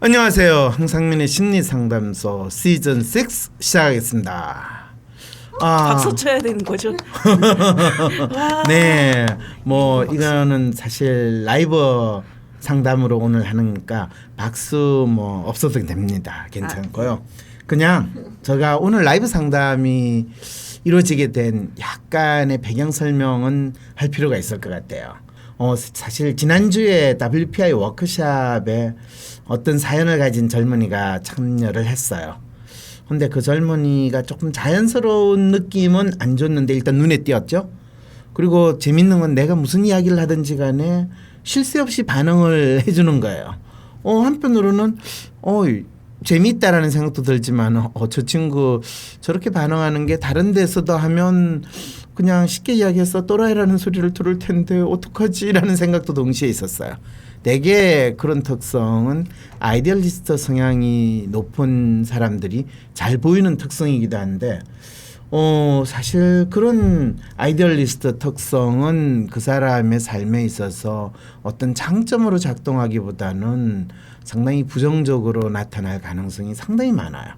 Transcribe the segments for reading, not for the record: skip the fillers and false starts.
안녕하세요. 황상민의 심리상담소 시즌 6 시작하겠습니다. 박수 쳐야 되는 거죠? 네, 뭐 이거는 사실 라이브 상담으로 오늘 하니까 박수 뭐 없어도 됩니다. 괜찮고요. 그냥 제가 오늘 라이브 상담이 이루어지게 된 약간의 배경 설명은 할 필요가 있을 것 같아요. 사실 지난주에 WPI 워크숍에 어떤 사연을 가진 젊은이가 참여를 했어요. 근데 그 젊은이가 조금 자연스러운 느낌은 안 줬는데 일단 눈에 띄었죠. 그리고 재밌는 건 내가 무슨 이야기를 하든지 간에 쉴 새 없이 반응을 해주는 거예요. 한편으로는 재미있다라는 생각도 들지만 저 친구 저렇게 반응하는 게 다른 데서도 하면 그냥 쉽게 이야기해서 또라이라는 소리를 들을 텐데 어떡하지라는 생각도 동시에 있었어요. 대개 그런 특성은 아이디얼리스트 성향이 높은 사람들이 잘 보이는 특성이기도 한데 사실 그런 아이디얼리스트 특성은 그 사람의 삶에 있어서 어떤 장점으로 작동하기보다는 상당히 부정적으로 나타날 가능성이 상당히 많아요.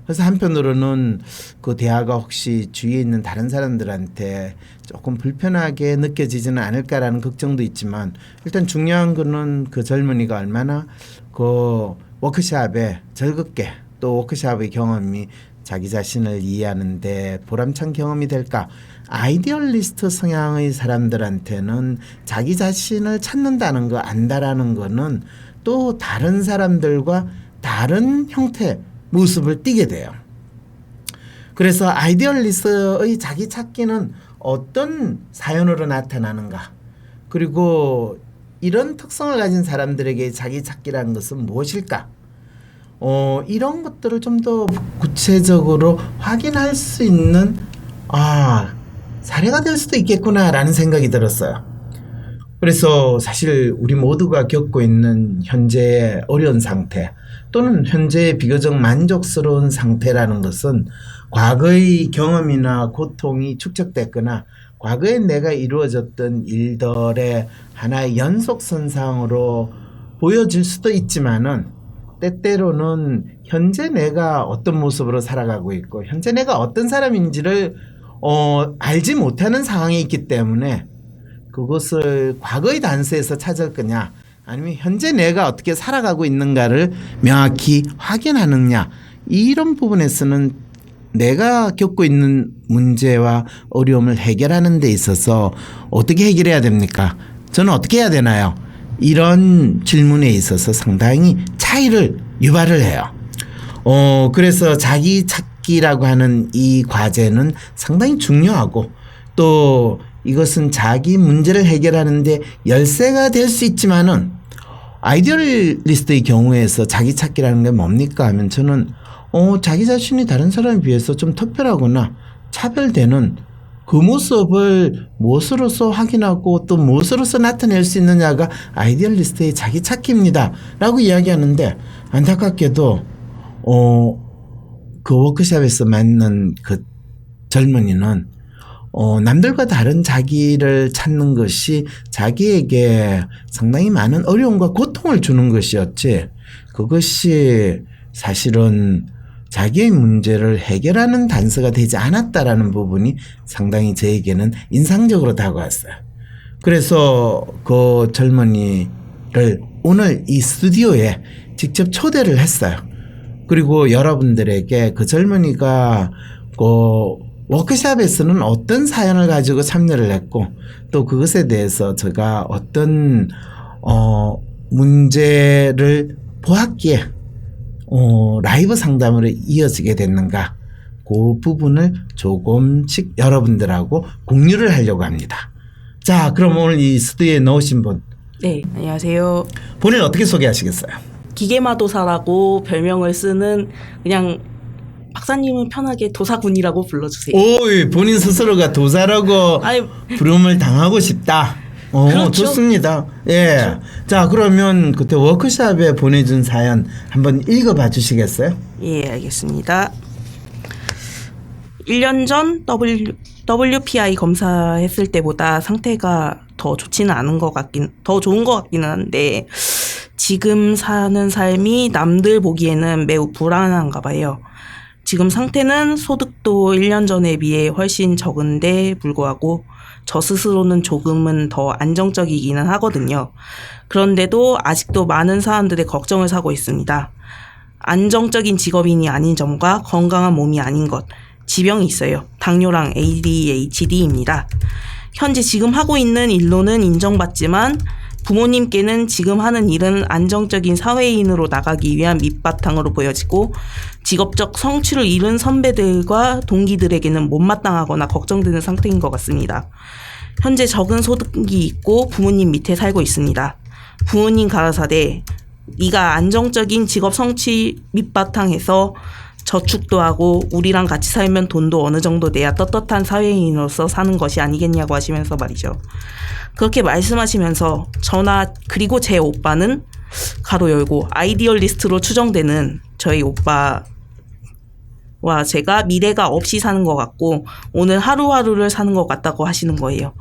그래서 한편으로는 그 대화가 혹시 주위에 있는 다른 사람들한테 조금 불편하게 느껴지지는 않을까라는 걱정도 있지만 일단 중요한 거는 그 젊은이가 얼마나 그 워크숍에 즐겁게 또 워크숍의 경험이 자기 자신을 이해하는데 보람찬 경험이 될까. 아이디얼리스트 성향의 사람들한테는 자기 자신을 찾는다는 거, 안다라는 거는 또 다른 사람들과 다른 형태 모습을 띠게 돼요. 그래서 아이디얼리스트의 자기 찾기는 어떤 사연으로 나타나는가, 그리고 이런 특성을 가진 사람들에게 자기 찾기라는 것은 무엇일까, 이런 것들을 좀 더 구체적으로 확인할 수 있는 사례가 될 수도 있겠구나라는 생각이 들었어요. 그래서 사실 우리 모두가 겪고 있는 현재의 어려운 상태 또는 현재의 비교적 만족스러운 상태라는 것은 과거의 경험이나 고통이 축적됐거나 과거에 내가 이루어졌던 일들의 하나의 연속선상으로 보여질 수도 있지만은 때때로는 현재 내가 어떤 모습으로 살아가고 있고 현재 내가 어떤 사람인지를 알지 못하는 상황에 있기 때문에 그것을 과거의 단서에서 찾을 거냐 아니면 현재 내가 어떻게 살아가고 있는가를 명확히 확인하느냐, 이런 부분에서는 내가 겪고 있는 문제와 어려움을 해결하는 데 있어서 어떻게 해결해야 됩니까? 저는 어떻게 해야 되나요? 이런 질문에 있어서 상당히 차이를 유발을 해요. 그래서 자기 찾기라고 하는 이 과제는 상당히 중요하고 또 이것은 자기 문제를 해결하는데 열쇠가 될 수 있지만은 아이디얼리스트의 경우에서 자기 찾기라는 게 뭡니까 하면 저는 자기 자신이 다른 사람에 비해서 좀 특별하거나 차별되는 그 모습을 무엇으로서 확인하고 또 무엇으로서 나타낼 수 있느냐가 아이디얼리스트의 자기 찾기입니다 라고 이야기하는데, 안타깝게도 그 워크숍에서 만난 그 젊은이는 남들과 다른 자기를 찾는 것이 자기에게 상당히 많은 어려움과 고통을 주는 것이었지, 그것이 사실은 자기의 문제를 해결하는 단서가 되지 않았다라는 부분이 상당히 저에게는 인상적으로 다가왔어요. 그래서 그 젊은이를 오늘 이 스튜디오에 직접 초대를 했어요. 그리고 여러분들에게 그 젊은이가 워크숍에서는 어떤 사연을 가지고 참여를 했고 또 그것에 대해서 제가 어떤 문제를 보았기에 라이브 상담으로 이어지게 됐는가, 그 부분을 조금씩 여러분들하고 공유를 하려고 합니다. 자, 그럼 오늘 이 스튜디오에 넣으신 분. 네, 안녕하세요. 본인 어떻게 소개하시겠어요? 기계마도사라고 별명을 쓰는, 그냥 박사님은 편하게 도사군이라고 불러주세요. 오, 본인 스스로가 도사라고 부름을 당하고 싶다. 그렇죠. 좋습니다. 예. 그렇죠. 자, 그러면 그때 워크숍에 보내준 사연 한번 읽어봐 주시겠어요? 예, 알겠습니다. 1년 전 WPI 검사했을 때보다 상태가 더 좋지는 않은 것 같긴, 더 좋은 것 같기는 한데, 지금 사는 삶이 남들 보기에는 매우 불안한가 봐요. 지금 상태는 소득도 1년 전에 비해 훨씬 적은데 불구하고 저 스스로는 조금은 더 안정적이기는 하거든요. 그런데도 아직도 많은 사람들의 걱정을 사고 있습니다. 안정적인 직업인이 아닌 점과 건강한 몸이 아닌 것, 지병이 있어요. 당뇨랑 ADHD입니다. 현재 지금 하고 있는 일로는 인정받지만 부모님께는 지금 하는 일은 안정적인 사회인으로 나가기 위한 밑바탕으로 보여지고 직업적 성취를 이룬 선배들과 동기들에게는 못마땅하거나 걱정되는 상태인 것 같습니다. 현재 적은 소득이 있고 부모님 밑에 살고 있습니다. 부모님 가라사대 네가 안정적인 직업 성취 밑바탕에서 저축도 하고 우리랑 같이 살면 돈도 어느 정도 내야 떳떳한 사회인으로서 사는 것이 아니겠냐고 하시면서 말이죠. 그렇게 말씀하시면서 저나 그리고 제 오빠는 가로 열고 아이디얼리스트로 추정되는 저희 오빠와 제가 미래가 없이 사는 것 같고 오늘 하루하루를 사는 것 같다고 하시는 거예요.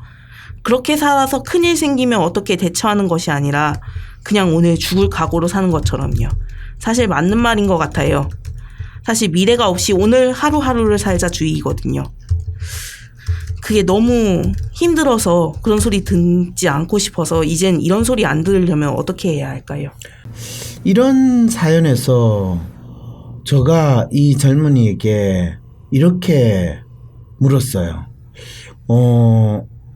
그렇게 살아서 큰일 생기면 어떻게 대처하는 것이 아니라 그냥 오늘 죽을 각오로 사는 것처럼요. 사실 맞는 말인 것 같아요. 사실 미래가 없이 오늘 하루하루를 살자 주의거든요. 그게 너무 힘들어서 그런 소리 듣지 않고 싶어서 이젠 이런 소리 안 들으려면 어떻게 해야 할까요? 이런 사연에서 제가 이 젊은이에게 이렇게 물었어요.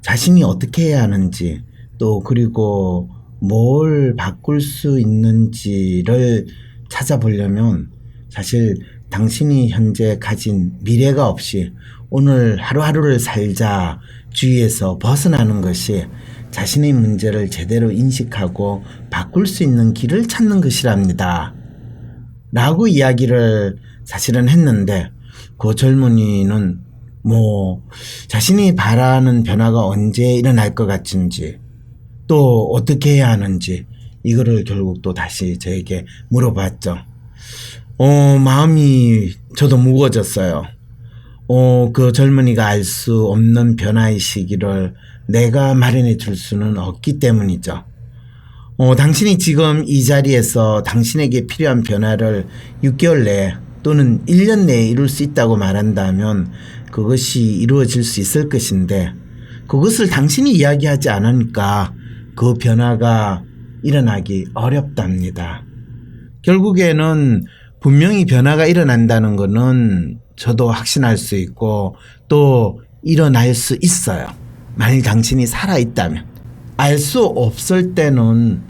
자신이 어떻게 해야 하는지 또 그리고 뭘 바꿀 수 있는지를 찾아보려면 사실 당신이 현재 가진 미래가 없이 오늘 하루하루를 살자 주의에서 벗어나는 것이 자신의 문제를 제대로 인식하고 바꿀 수 있는 길을 찾는 것이랍니다. 라고 이야기를 사실은 했는데 그 젊은이는 자신이 바라는 변화가 언제 일어날 것 같은지 또 어떻게 해야 하는지 이거를 결국 또 다시 저에게 물어봤죠. 마음이 저도 무거워졌어요. 그 젊은이가 알 수 없는 변화의 시기를 내가 마련해 줄 수는 없기 때문이죠. 당신이 지금 이 자리에서 당신에게 필요한 변화를 6개월 내에 또는 1년 내에 이룰 수 있다고 말한다면 그것이 이루어질 수 있을 것인데 그것을 당신이 이야기하지 않으니까 그 변화가 일어나기 어렵답니다. 결국에는 분명히 변화가 일어난다는 것은 저도 확신할 수 있고 또 일어날 수 있어요. 만일 당신이 살아있다면. 알 수 없을 때는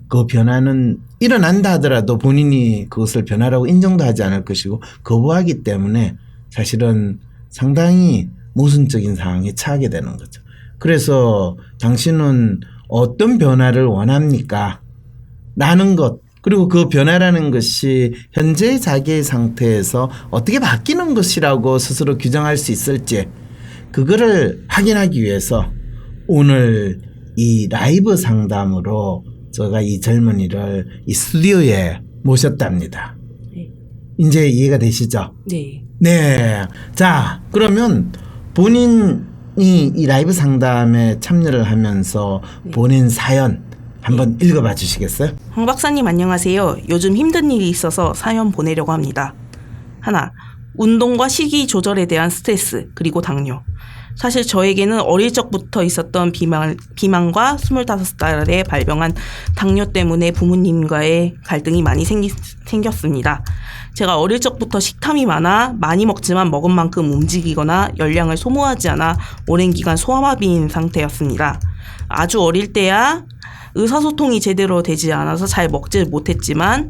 그 변화는 일어난다 하더라도 본인이 그것을 변화라고 인정도 하지 않을 것이고 거부하기 때문에 사실은 상당히 모순적인 상황에 처하게 되는 거죠. 그래서 당신은 어떤 변화를 원합니까? 라는 것 그리고 그 변화라는 것이 현재 자기의 상태에서 어떻게 바뀌는 것이라고 스스로 규정할 수 있을지 그거를 확인하기 위해서 오늘 이 라이브 상담으로 제가 이 젊은이를 이 스튜디오에 모셨답니다. 네. 이제 이해가 되시죠? 네. 네. 자, 그러면 본인이 이 라이브 상담에 참여를 하면서 보낸 사연 한번 읽어봐 주시겠어요? 황 박사님 안녕하세요. 요즘 힘든 일이 있어서 사연 보내려고 합니다. 하나, 운동과 식이 조절에 대한 스트레스 그리고 당뇨. 사실 저에게는 어릴 적부터 있었던 비만과 25살에 발병한 당뇨 때문에 부모님과의 갈등이 많이 생겼습니다. 제가 어릴 적부터 식탐이 많아 많이 먹지만 먹은 만큼 움직이거나 열량을 소모하지 않아 오랜 기간 소화마비인 상태였습니다. 아주 어릴 때야 의사소통이 제대로 되지 않아서 잘 먹질 못했지만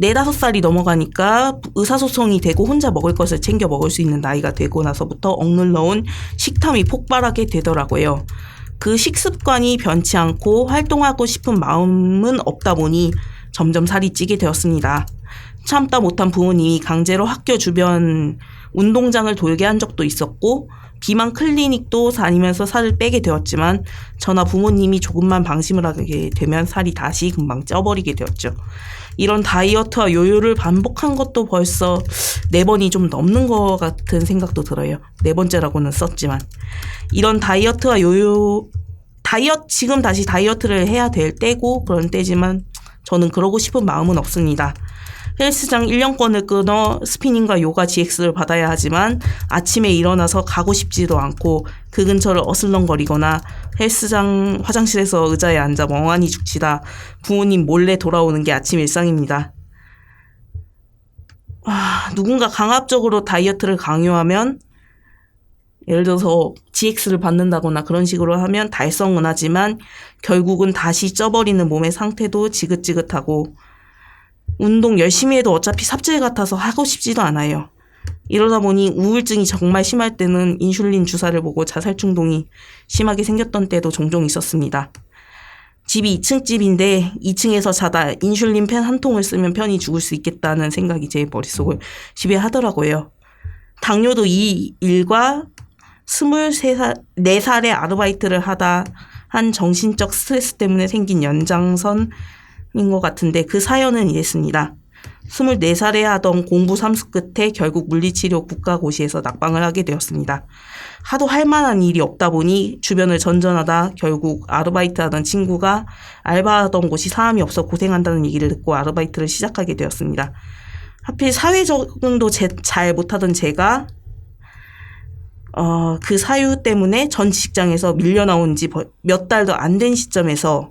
4-5살이 넘어가니까 의사소통이 되고 혼자 먹을 것을 챙겨 먹을 수 있는 나이가 되고 나서부터 억눌러온 식탐이 폭발하게 되더라고요. 그 식습관이 변치 않고 활동하고 싶은 마음은 없다 보니 점점 살이 찌게 되었습니다. 참다 못한 부모님이 강제로 학교 주변 운동장을 돌게 한 적도 있었고 비만 클리닉도 다니면서 살을 빼게 되었지만 저나 부모님이 조금만 방심을 하게 되면 살이 다시 금방 쪄버리게 되었죠. 이런 다이어트와 요요를 반복한 것도 벌써 4번이 좀 넘는 것 같은 생각도 들어요. 4번째라고는 썼지만 이런 다이어트와 요요 지금 다시 다이어트를 해야 될 때고 그런 때지만 저는 그러고 싶은 마음은 없습니다. 헬스장 1년권을 끊어 스피닝과 요가 GX를 받아야 하지만 아침에 일어나서 가고 싶지도 않고 그 근처를 어슬렁거리거나 헬스장 화장실에서 의자에 앉아 멍하니 죽치다 부모님 몰래 돌아오는 게 아침 일상입니다. 누군가 강압적으로 다이어트를 강요하면 예를 들어서 GX를 받는다거나 그런 식으로 하면 달성은 하지만 결국은 다시 쪄버리는 몸의 상태도 지긋지긋하고 운동 열심히 해도 어차피 삽질 같아서 하고 싶지도 않아요. 이러다 보니 우울증이 정말 심할 때는 인슐린 주사를 보고 자살 충동이 심하게 생겼던 때도 종종 있었습니다. 집이 2층 집인데 2층에서 자다 인슐린 펜 한 통을 쓰면 편히 죽을 수 있겠다는 생각이 제 머릿속을 지배하더라고요. 당뇨도 이 일과 24살에 아르바이트를 하다 한 정신적 스트레스 때문에 생긴 연장선인 것 같은데 그 사연은 이랬습니다. 24살에 하던 공부 삼수 끝에 결국 물리치료 국가고시에서 낙방을 하게 되었습니다. 하도 할 만한 일이 없다 보니 주변을 전전하다 결국 아르바이트 하던 친구가 알바하던 곳이 사람이 없어 고생한다는 얘기를 듣고 아르바이트를 시작하게 되었습니다. 하필 사회 적응도 잘 못하던 제가 그 사유 때문에 전 직장에서 밀려나온 지 몇 달도 안 된 시점에서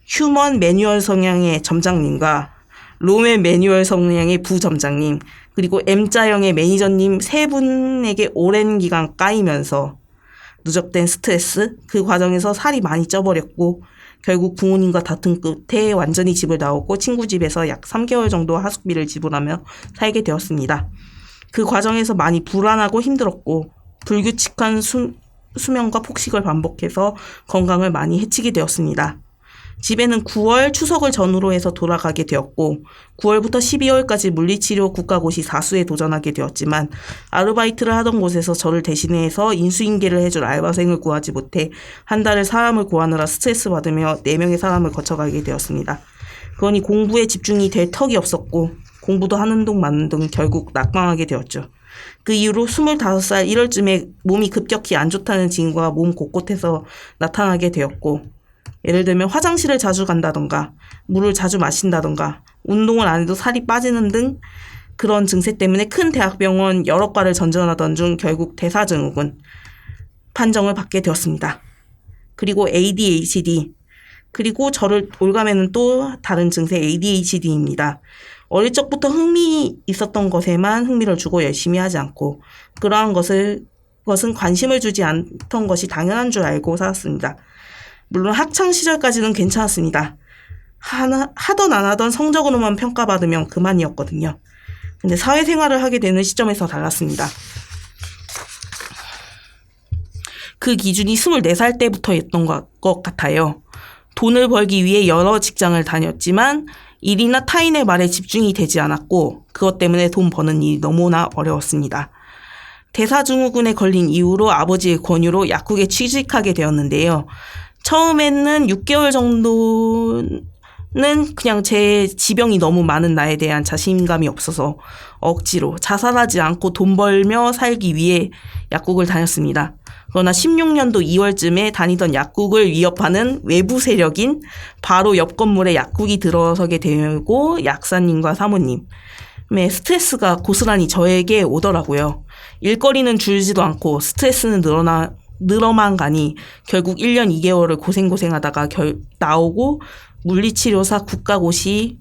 휴먼 매뉴얼 성향의 점장님과 로맨 매뉴얼 성향의 부점장님 그리고 M자형의 매니저님 세 분에게 오랜 기간 까이면서 누적된 스트레스 그 과정에서 살이 많이 쪄버렸고 결국 부모님과 다툰 끝에 완전히 집을 나오고 친구 집에서 약 3개월 정도 하숙비를 지불하며 살게 되었습니다. 그 과정에서 많이 불안하고 힘들었고 불규칙한 수면과 폭식을 반복해서 건강을 많이 해치게 되었습니다. 집에는 9월 추석을 전후로 해서 돌아가게 되었고 9월부터 12월까지 물리치료 국가고시 4수에 도전하게 되었지만 아르바이트를 하던 곳에서 저를 대신해서 인수인계를 해줄 알바생을 구하지 못해 한 달을 사람을 구하느라 스트레스 받으며 4명의 사람을 거쳐가게 되었습니다. 그러니 공부에 집중이 될 턱이 없었고 공부도 하는 둥 마는 둥 결국 낙방하게 되었죠. 그 이후로 25살 1월쯤에 몸이 급격히 안 좋다는 징후가 몸 곳곳에서 나타나게 되었고 예를 들면 화장실을 자주 간다던가 물을 자주 마신다던가 운동을 안 해도 살이 빠지는 등 그런 증세 때문에 큰 대학병원 여러 과를 전전하던 중 결국 대사증후군 판정을 받게 되었습니다. 그리고 ADHD 그리고 저를 올가매는 또 다른 증세 ADHD입니다. 어릴 적부터 흥미 있었던 것에만 흥미를 주고 열심히 하지 않고 그러한 것은 관심을 주지 않던 것이 당연한 줄 알고 살았습니다. 물론 학창시절까지는 괜찮았습니다. 하던 안 하던 성적으로만 평가받으면 그만이었거든요. 근데 사회생활을 하게 되는 시점에서 달랐습니다. 그 기준이 24살 때부터였던 것 같아요. 돈을 벌기 위해 여러 직장을 다녔지만 일이나 타인의 말에 집중이 되지 않았고 그것 때문에 돈 버는 일이 너무나 어려웠습니다. 대사증후군에 걸린 이후로 아버지의 권유로 약국에 취직하게 되었는데요. 처음에는 6개월 정도는 그냥 제 지병이 너무 많은 나에 대한 자신감이 없어서 억지로 자살하지 않고 돈 벌며 살기 위해 약국을 다녔습니다. 그러나 16년도 2월쯤에 다니던 약국을 위협하는 외부 세력인 바로 옆 건물에 약국이 들어서게 되고 약사님과 사모님의 스트레스가 고스란히 저에게 오더라고요. 일거리는 줄지도 않고 스트레스는 늘어만 가니 결국 1년 2개월을 고생하다가 나오고 물리치료사 국가고시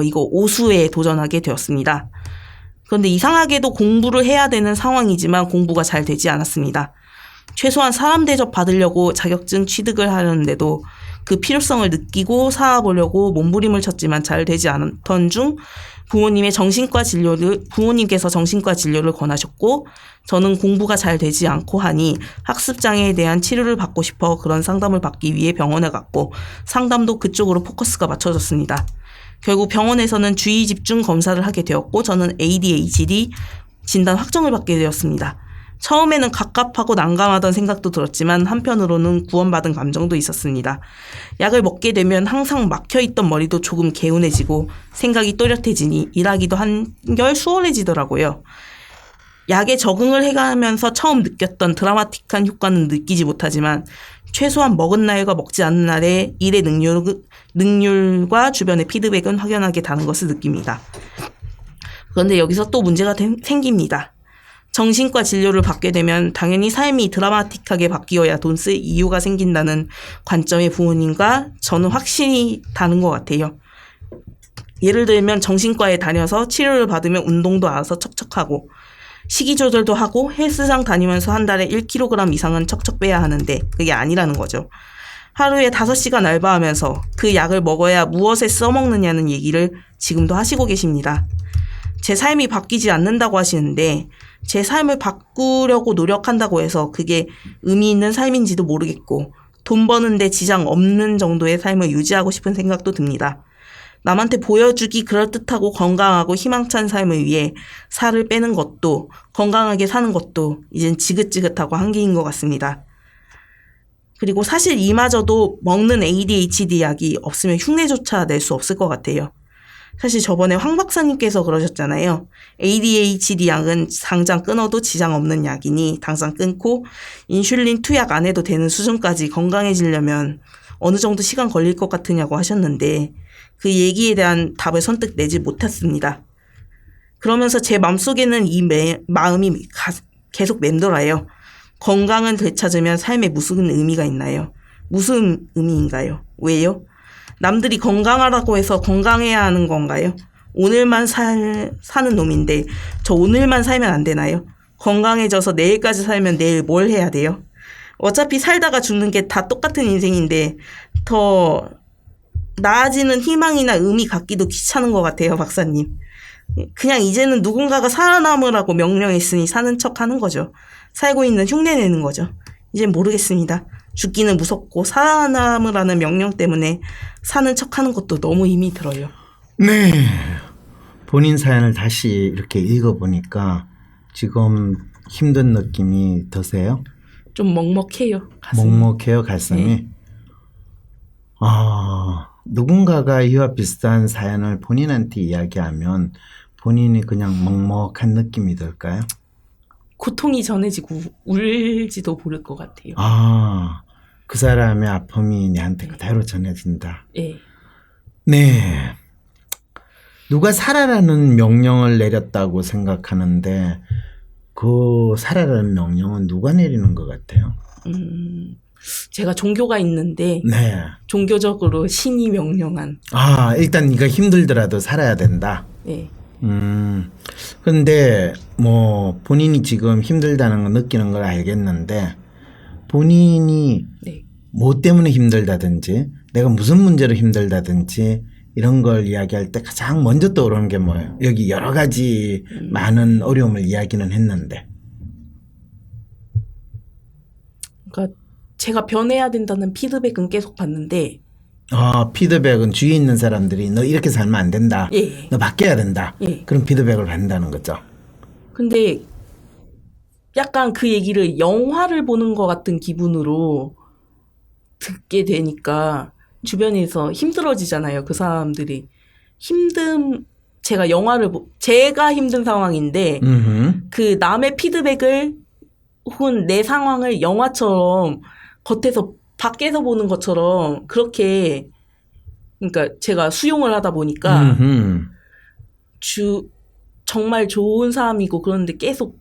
이거 5수에 도전하게 되었습니다. 그런데 이상하게도 공부를 해야 되는 상황이지만 공부가 잘 되지 않았습니다. 최소한 사람 대접 받으려고 자격증 취득을 하려는데도 그 필요성을 느끼고 살아보려고 몸부림을 쳤지만 잘 되지 않던 중 부모님께서 정신과 진료를 권하셨고 저는 공부가 잘 되지 않고 하니 학습장애에 대한 치료를 받고 싶어 그런 상담을 받기 위해 병원에 갔고 상담도 그쪽으로 포커스가 맞춰졌습니다. 결국 병원에서는 주의 집중 검사를 하게 되었고 저는 ADHD 진단 확정을 받게 되었습니다. 처음에는 갑갑하고 난감하던 생각도 들었지만 한편으로는 구원받은 감정도 있었습니다. 약을 먹게 되면 항상 막혀있던 머리도 조금 개운해지고 생각이 또렷해지니 일하기도 한결 수월해지더라고요. 약에 적응을 해가면서 처음 느꼈던 드라마틱한 효과는 느끼지 못하지만 최소한 먹은 날과 먹지 않은 날의 일의 능률과 주변의 피드백은 확연하게 다른 것을 느낍니다. 그런데 여기서 또 문제가 생깁니다. 정신과 진료를 받게 되면 당연히 삶이 드라마틱하게 바뀌어야 돈 쓸 이유가 생긴다는 관점의 부모님과 저는 확실히 다른 것 같아요. 예를 들면 정신과에 다녀서 치료를 받으면 운동도 알아서 척척하고 식이 조절도 하고 헬스장 다니면서 한 달에 1kg 이상은 척척 빼야 하는데 그게 아니라는 거죠. 하루에 5시간 알바하면서 그 약을 먹어야 무엇에 써먹느냐는 얘기를 지금도 하시고 계십니다. 제 삶이 바뀌지 않는다고 하시는데 제 삶을 바꾸려고 노력한다고 해서 그게 의미 있는 삶인지도 모르겠고 돈 버는데 지장 없는 정도의 삶을 유지하고 싶은 생각도 듭니다. 남한테 보여주기 그럴듯하고 건강하고 희망찬 삶을 위해 살을 빼는 것도 건강하게 사는 것도 이젠 지긋지긋하고 한계인 것 같습니다. 그리고 사실 이마저도 먹는 ADHD 약이 없으면 흉내조차 낼 수 없을 것 같아요. 사실 저번에 황 박사님께서 그러셨잖아요. ADHD 약은 당장 끊어도 지장 없는 약이니 당장 끊고 인슐린 투약 안 해도 되는 수준까지 건강해지려면 어느 정도 시간 걸릴 것 같으냐고 하셨는데 그 얘기에 대한 답을 선뜻 내지 못했습니다. 그러면서 제 마음속에는 이 마음이 계속 맴돌아요. 건강은 되찾으면 삶에 무슨 의미가 있나요? 무슨 의미인가요? 왜요? 남들이 건강하라고 해서 건강해야 하는 건가요? 오늘만 사는 놈인데 저 오늘만 살면 안 되나요? 건강해져서 내일까지 살면 내일 뭘 해야 돼요? 어차피 살다가 죽는 게 다 똑같은 인생인데 더 나아지는 희망이나 의미 갖기도 귀찮은 것 같아요, 박사님. 그냥 이제는 누군가가 살아남으라고 명령했으니 사는 척 하는 거죠. 살고 있는 흉내 내는 거죠. 이젠 모르겠습니다. 죽기는 무섭고 살아남으라는 명령 때문에 사는 척 하는 것도 너무 힘이 들어요. 네. 본인 사연을 다시 이렇게 읽어보니까 지금 힘든 느낌이 드세요? 좀 먹먹해요. 가슴이. 먹먹해요, 가슴이? 네. 누군가가 이와 비슷한 사연을 본인한테 이야기하면 본인이 그냥 먹먹한 느낌이 들까요? 고통이 전해지고 울지도 모를 것 같아요. 그 사람의 아픔이 내한테 그대로 전해진다. 네. 네. 누가 살아라는 명령을 내렸다고 생각하는데 그 살아라는 명령은 누가 내리는 것 같아요? 제가 종교가 있는데 네. 종교적으로 신이 명령한. 일단 네가 힘들더라도 살아야 된다. 네. 근데 뭐 본인이 지금 힘들다는 걸 느끼는 걸 알겠는데 본인이 네. 뭐 때문에 힘들다든지 내가 무슨 문제로 힘들다든지 이런 걸 이야기할 때 가장 먼저 떠오르는 게 뭐예요? 여기 여러 가지 많은 어려움을 이야기는 했는데. 그러니까 제가 변해야 된다는 피드백은 계속 받는데 피드백은 주위에 있는 사람들이 너 이렇게 살면 안 된다. 예. 너 바뀌어야 된다. 예. 그런 피드백을 받는다는 거죠. 근데 약간 그 얘기를 영화를 보는 것 같은 기분으로 듣게 되니까 주변에서 힘들어지잖아요. 그 사람들이. 제가 제가 힘든 상황인데 그 남의 피드백을 혹은 내 상황을 영화처럼 겉에서 밖에서 보는 것처럼 그렇게 그러니까 제가 수용을 하다 보니까 정말 좋은 사람이고 그런데 계속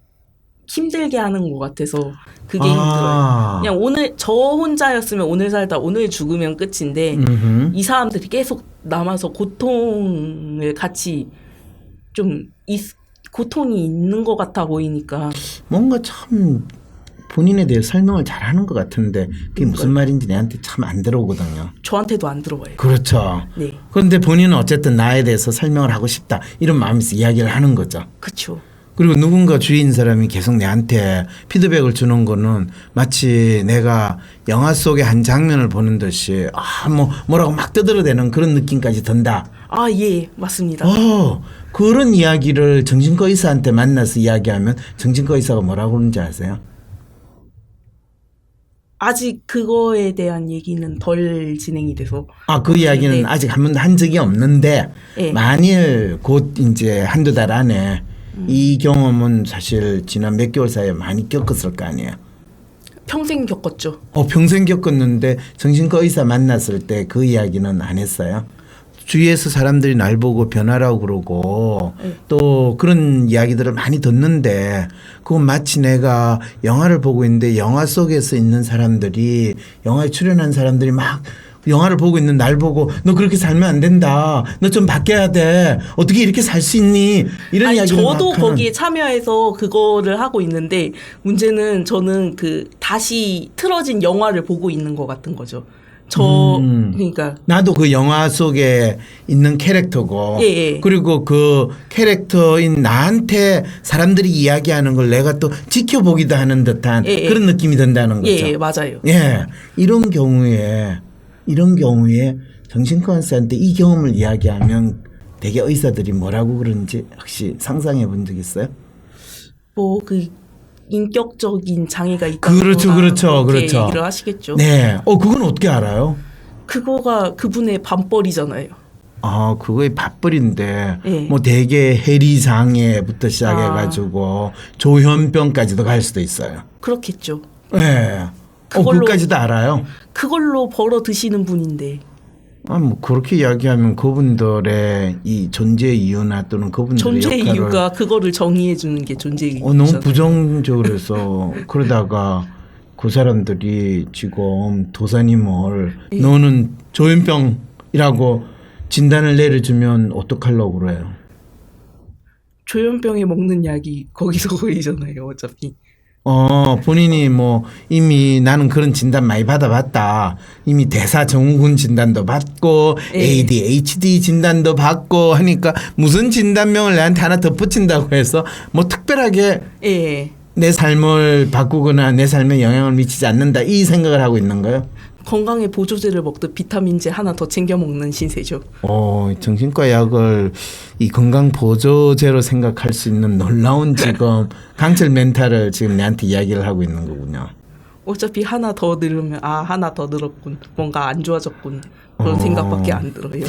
힘들게 하는 것 같아서 그게 힘들어요. 그냥 오늘 저 혼자였으면 오늘 살다 오늘 죽으면 끝인데 이 사람들이 계속 남아서 고통을 같이 고통이 있는 것 같아 보이니까 뭔가 참 본인에 대해 설명을 잘하는 것 같은데 그게 무슨 말인지 내한테 참 안 들어오거든요. 저한테도 안 들어와요. 그렇죠. 네. 그런데 본인은 어쨌든 나에 대해서 설명을 하고 싶다 이런 마음에서 이야기를 하는 거죠. 그렇죠. 그리고 누군가 주위에 있는 사람이 계속 내한테 피드백을 주는 거는 마치 내가 영화 속의 한 장면을 보는 듯이 뭐라고 막 떠들어대는 그런 느낌까지 든다. 예, 맞습니다. 그런 이야기를 정신과 의사한테 만나서 이야기하면 정신과 의사가 뭐라고 그러는지 아세요? 아직 그거에 대한 얘기는 덜 진행이 돼서. 그 이야기는 아직 한 번도 한 적이 없는데 네. 만일 곧 이제 한두 달 안에 이 경험은 사실 지난 몇 개월 사이에 많이 겪었을 거 아니에요. 평생 겪었죠. 평생 겪었는데 정신과 의사 만났을 때 그 이야기는 안 했어요? 주위에서 사람들이 날 보고 변하라고 그러고 또 그런 이야기들을 많이 듣는데 그건 마치 내가 영화를 보고 있는데 영화 속에서 있는 사람들이 영화에 출연한 사람들이 막 영화를 보고 있는 날 보고 너 그렇게 살면 안 된다. 너 좀 바뀌어야 돼. 어떻게 이렇게 살 수 있니? 이런 이야기를 막 저도 하는. 거기에 참여해서 그거를 하고 있는데 문제는 저는 그 다시 틀어진 영화를 보고 있는 것 같은 거죠. 그러니까 나도 그 영화 속에 있는 캐릭터고 예. 그리고 그 캐릭터인 나한테 사람들이 이야기하는 걸 내가 또 지켜보기도 하는 듯한 그런 느낌이 든다는 거죠. 예, 맞아요. 예. 이런 경우에 정신과 의사한테 이 경험을 이야기하면 되게 의사들이 뭐라고 그러는지 혹시 상상해 본 적 있어요? 뭐 그 인격적인 장애가 있다. 그렇죠. 얘기를 하시겠죠. 네. 그건 어떻게 알아요? 그거가 그분의 밤벌이잖아요. 그거의 밥벌인데 예. 뭐 대개 해리 장애부터 시작해가지고 조현병까지도 갈 수도 있어요. 그렇겠죠. 네. 그걸로- 그까지도 알아요. 그걸로 벌어 드시는 분인데 뭐 그렇게 이야기하면 그분들의 이 존재 이유나 또는 그분들의 존재 역할을 이유가 그거를 정의해 주는 게 존재 이유잖아요. 너무 부정적으로 해서 그러다가 그 사람들이 지금 도사님을 너는 조현병이라고 진단을 내려주면 어떡하려고 그래요? 조현병에 먹는 약이 거기서 거기잖아요. 어차피. 본인이 뭐 이미 나는 그런 진단 많이 받아봤다. 이미 대사증후군 진단도 받고 ADHD 진단도 받고 하니까 무슨 진단명을 내한테 하나 덧붙인다고 해서 뭐 특별하게 예. 내 삶을 바꾸거나 내 삶에 영향을 미치지 않는다 이 생각을 하고 있는 거예요. 건강에 보조제를 먹듯 비타민제 하나 더 챙겨 먹는 신세죠. 정신과 약을 이 건강 보조제로 생각할 수 있는 놀라운 지금 강철 멘탈을 지금 내한테 이야기를 하고 있는 거군요. 어차피 하나 더 늘으면 하나 더 늘었군. 뭔가 안 좋아졌군. 그런 생각밖에 안 들어요.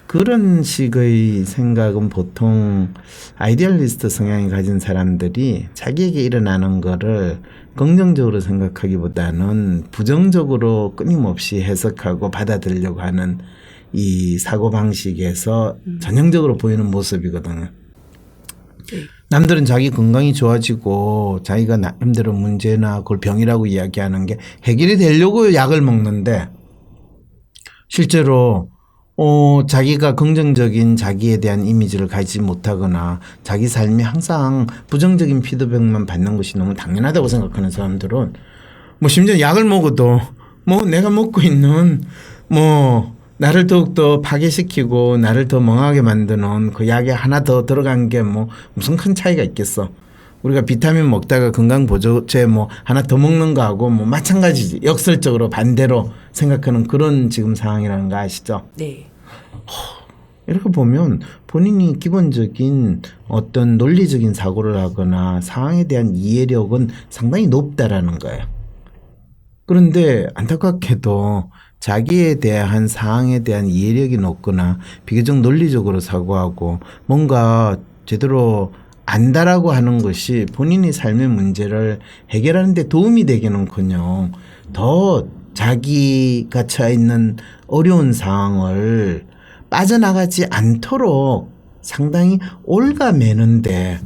그런 식의 생각은 보통 아이디얼리스트 성향이 가진 사람들이 자기에게 일어나는 거를 긍정적으로 생각하기보다는 부정적으로 끊임없이 해석하고 받아들이려고 하는 이 사고방식에서 전형적으로 보이는 모습이거든요. 남들은 자기 건강이 좋아지고 자기가 나름대로 문제나 그걸 병이라고 이야기하는 게 해결이 되려고 약을 먹는데 실제로 자기가 긍정적인 자기에 대한 이미지를 가지지 못하거나 자기 삶이 항상 부정적인 피드백만 받는 것이 너무 당연하다고 생각하는 사람들은 뭐 심지어 약을 먹어도 뭐 내가 먹고 있는 뭐 나를 더욱더 파괴시키고 나를 더 멍하게 만드는 그 약에 하나 더 들어간 게 뭐 무슨 큰 차이가 있겠어. 우리가 비타민 먹다가 건강보조제 뭐 하나 더 먹는 거하고 뭐 마찬가지지. 역설적으로 반대로 생각하는 그런 지금 상황이라는 거 아시죠? 네. 이렇게 보면 본인이 기본적인 어떤 논리적인 사고를 하거나 상황에 대한 이해력은 상당히 높다라는 거예요. 그런데 안타깝게도 자기에 대한 상황에 대한 이해력이 높거나 비교적 논리적으로 사고하고 뭔가 제대로 안다라고 하는 것이 본인의 삶의 문제를 해결하는 데 도움이 되기는커녕 더 자기가 처해 있는 어려운 상황을 빠져나가지 않도록 상당히 옭아매는데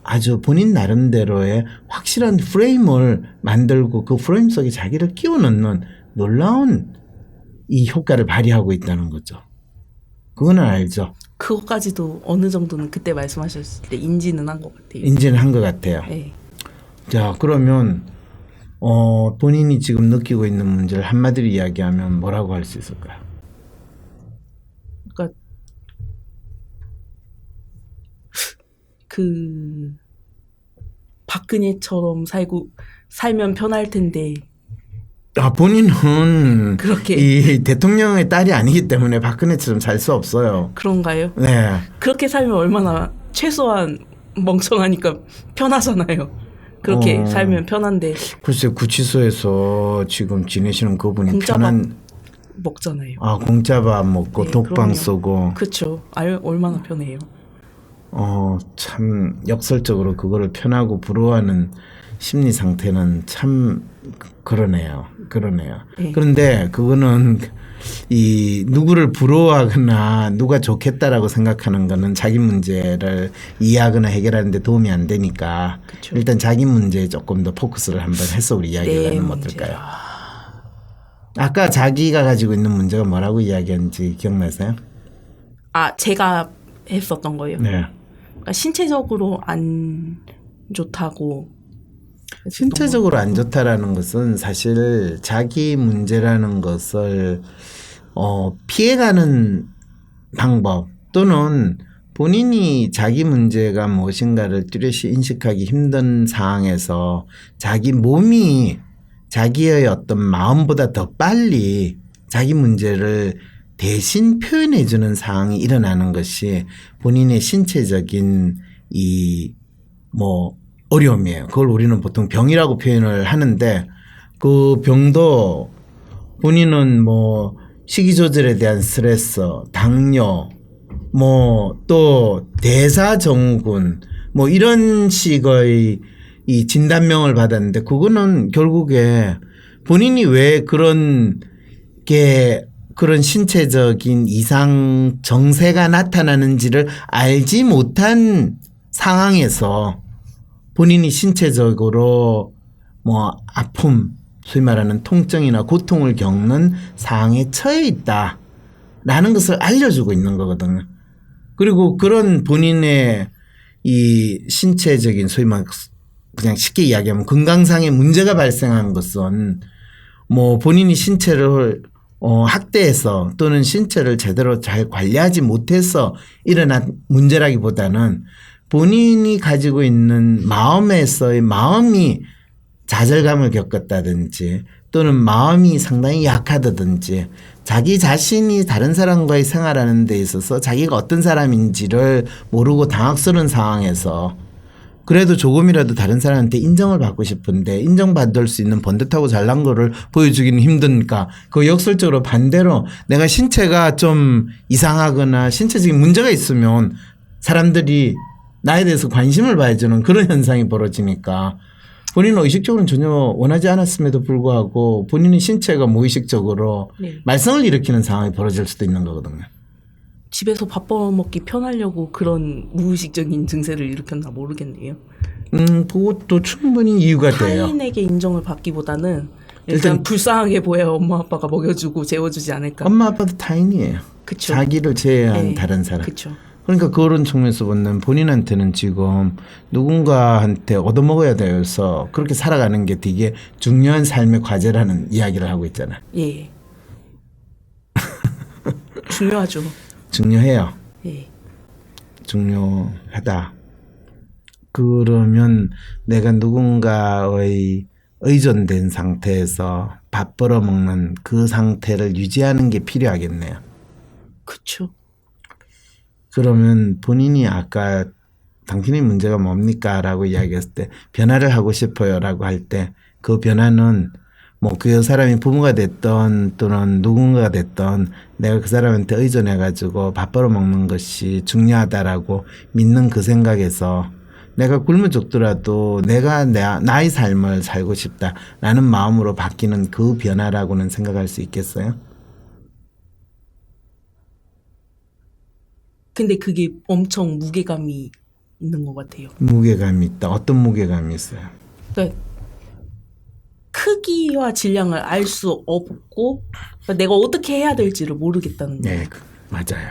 아주 본인 나름대로의 확실한 프레임을 만들고 그 프레임 속에 자기를 끼워넣는 놀라운 이 효과를 발휘하고 있다는 거죠. 그거는 알죠. 그것까지도 어느 정도는 그때 말씀하셨을 때 인지는 한 것 같아요. 인지는 한 것 같아요. 네. 자, 그러면 본인이 지금 느끼고 있는 문제를 한마디로 이야기하면 뭐라고 할 수 있을까요? 그러니까 그 박근혜처럼 살면 편할 텐데 본인은 그렇게 이 대통령의 딸이 아니기 때문에 박근혜처럼 살 수 없어요. 그런가요? 네. 그렇게 살면 얼마나 최소한 멍청하니까 편하잖아요. 그렇게 살면 편한데 글쎄 구치소에서 지금 지내시는 그분이 공짜밥 편한 먹잖아요. 공짜밥 먹고 네, 독방 그럼요. 쓰고 그렇죠. 얼마나 편해요. 참 역설적으로 그거를 편하고 부러워하는 심리 상태는 참 그러네요. 네. 그런데 그거는 이 누구를 부러워하거나 누가 좋겠다라고 생각하는 거는 자기 문제를 이해하거나 해결하는 데 도움이 안 되니까 그쵸. 일단 자기 문제에 조금 더 포커스를 한번 해서 우리 이야기를 내 나누면 문제. 어떨까요? 아까 자기가 가지고 있는 문제가 뭐라고 이야기했는지 기억나세요? 제가 했었던 거예요. 네. 그러니까 신체적으로 안 좋다고. 신체적으로 안 좋다라는 것은 사실 자기 문제라는 것을 피해가는 방법 또는 본인이 자기 문제가 무엇인가를 뚜렷이 인식하기 힘든 상황에서 자기 몸이 자기의 어떤 마음보다 더 빨리 자기 문제를 대신 표현해주는 상황이 일어나는 것이 본인의 신체적인 어려움이에요. 그걸 우리는 보통 병이라고 표현을 하는데 그 병도 본인은 식이 조절에 대한 스트레스, 당뇨, 또 대사증후군 이런 식의 이 진단명을 받았는데 그거는 결국에 본인이 왜 그런 신체적인 이상 정세가 나타나는지를 알지 못한 상황에서 본인이 신체적으로 아픔, 소위 말하는 통증이나 고통을 겪는 상황에 처해 있다라는 것을 알려주고 있는 거거든요. 그리고 그런 본인의 이 신체적인 소위 말 그냥 쉽게 이야기하면 건강상의 문제가 발생한 것은 본인이 신체를 학대해서 또는 신체를 제대로 잘 관리하지 못해서 일어난 문제라기보다는 본인이 가지고 있는 마음이 좌절감을 겪었다든지 또는 마음이 상당히 약하다든지 자기 자신이 다른 사람과의 생활하는 데 있어서 자기가 어떤 사람인지를 모르고 당황스러운 상황에서 그래도 조금이라도 다른 사람한테 인정을 받고 싶은데 인정받을 수 있는 번듯하고 잘난 거를 보여주기는 힘드니까 그 역설적으로 반대로 내가 신체가 좀 이상하거나 신체적인 문제가 있으면 사람들이 나에 대해서 관심을 봐주는 그런 현상이 벌어지니까 본인은 의식적으로는 전혀 원하지 않았음에도 불구하고 본인의 신체가 무의식적으로 네. 말썽을 일으키는 상황이 벌어질 수도 있는 거거든요. 집에서 밥 벌어먹기 편하려고 그런 무의식적인 증세를 일으켰나 모르겠네요. 그것도 충분히 이유가 돼요. 타인에게 인정을 받기보다는 일단 불쌍하게 보여 엄마 아빠가 먹여주고 재워주지 않을까. 엄마 아빠도 타인이에요. 그쵸. 자기를 제외한 네. 다른 사람. 그쵸. 그러니까 그런 측면에서 보면 본인한테는 지금 누군가한테 얻어먹어야 돼서 그렇게 살아가는 게 되게 중요한 삶의 과제라는 이야기를 하고 있잖아요. 예. 중요하죠. 중요해요. 예. 중요하다. 그러면 내가 누군가의 의존된 상태에서 밥 벌어먹는 그 상태를 유지하는 게 필요하겠네요. 그쵸. 그러면 본인이 아까 당신의 문제가 뭡니까? 라고 이야기했을 때 변화를 하고 싶어요 라고 할 때 그 변화는 그 사람이 부모가 됐던 또는 누군가가 됐던 내가 그 사람한테 의존해 가지고 밥 벌어 먹는 것이 중요하다라고 믿는 그 생각에서 내가 굶어 죽더라도 내가 나의 삶을 살고 싶다라는 마음으로 바뀌는 그 변화라고는 생각할 수 있겠어요? 근데 그게 엄청 무게감이 있는 것 같아요. 무게감이 있다. 어떤 무게감이 있어요? 그러니까 크기와 질량을 알 수 없고 그러니까 내가 어떻게 해야 될지를 모르겠다는 거예요. 네, 맞아요.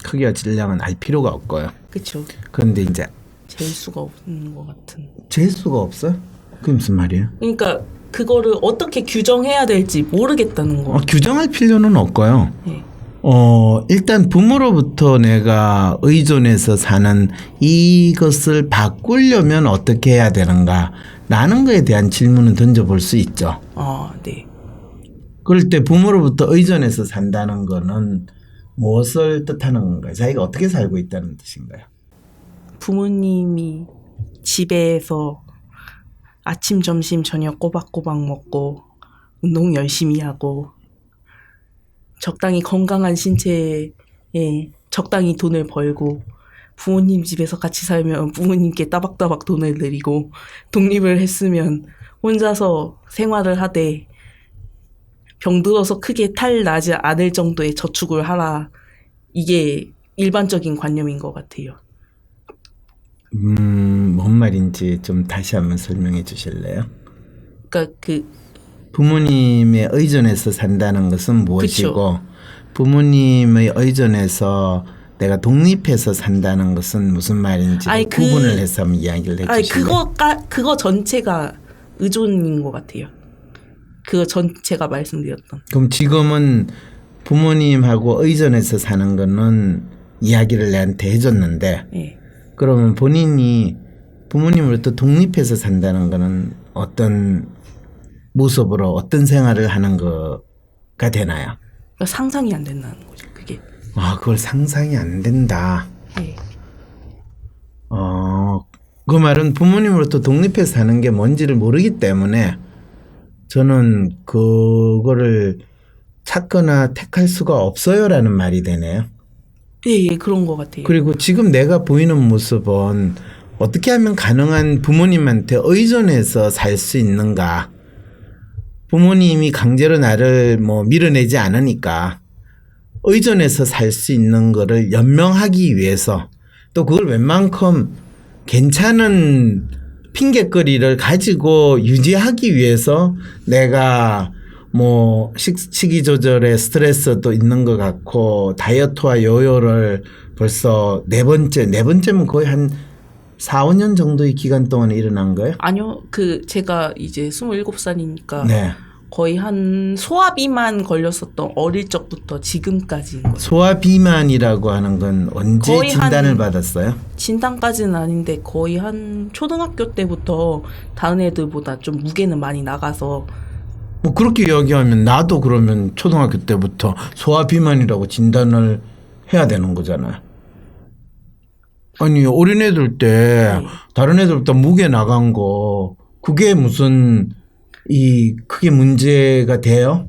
크기와 질량은 알 필요가 없고요. 그렇죠. 그런데 이제 잴 수가 없는 것 같은. 잴 수가 없어? 그게 무슨 말이에요? 그러니까 그거를 어떻게 규정해야 될지 모르겠다는 거. 규정할 필요는 없고요. 네. 일단 부모로부터 내가 의존해서 사는 이것을 바꾸려면 어떻게 해야 되는가 라는 거에 대한 질문은 던져볼 수 있죠. 네. 그럴 때 부모로부터 의존해서 산다는 거는 무엇을 뜻하는 건가요? 자기가 어떻게 살고 있다는 뜻인가요? 부모님이 집에서 아침, 점심, 저녁 꼬박꼬박 먹고 운동 열심히 하고 적당히 건강한 신체에 적당히 돈을 벌고 부모님 집에서 같이 살면 부모님께 따박따박 돈을 드리고 독립을 했으면 혼자서 생활을 하되 병들어서 크게 탈 나지 않을 정도의 저축을 하라. 이게 일반적인 관념인 것 같아요. 뭔 말인지 좀 다시 한번 설명해 주실래요? 그러니까 부모님의 의존해서 산다는 것은 무엇이고 부모님의 의존해서 내가 독립해서 산다는 것은 무슨 말인지 구분을 해서 한번 이야기를 해주실래요? 그거 전체가 의존인 것 같아요. 그거 전체가 말씀드렸던. 그럼 지금은 부모님하고 의존해서 사는 거는 이야기를 내한테 해줬는데 네. 그러면 본인이 부모님으로부터 독립해서 산다는 거는 어떤 모습으로 어떤 생활을 하는 거가 되나요? 그러니까 상상이 안 된다는 거죠. 그게. 그걸 상상이 안 된다. 네. 그 말은 부모님으로부터 독립해서 사는 게 뭔지를 모르기 때문에 저는 그거를 찾거나 택할 수가 없어요라는 말이 되네요. 예, 그런 것 같아요. 그리고 지금 내가 보이는 모습은 어떻게 하면 가능한 부모님한테 의존해서 살 수 있는가? 부모님이 강제로 나를 밀어내지 않으니까 의존해서 살 수 있는 거를 연명하기 위해서 또 그걸 웬만큼 괜찮은 핑곗거리를 가지고 유지하기 위해서 내가 식이 조절에 스트레스도 있는 것 같고 다이어트와 요요를 벌써 네 번째면 거의 한 4, 5년 정도의 기간 동안에 일어난 거예요? 아니요. 제가 이제 27살이니까 네. 거의 한 소화비만 걸렸었던 어릴 적부터 지금까지인 거죠. 소화비만이라고 하는 건 언제 거의 진단을 받았어요? 진단까지는 아닌데 거의 한 초등학교 때부터 다른 애들보다 좀 무게는 많이 나가서 그렇게 이야기하면 나도 그러면 초등학교 때부터 소화비만이라고 진단을 해야 되는 거잖아요. 아니 어린애들 때 다른 애들보다 무게 나간 거 그게 무슨 크게 문제가 돼요?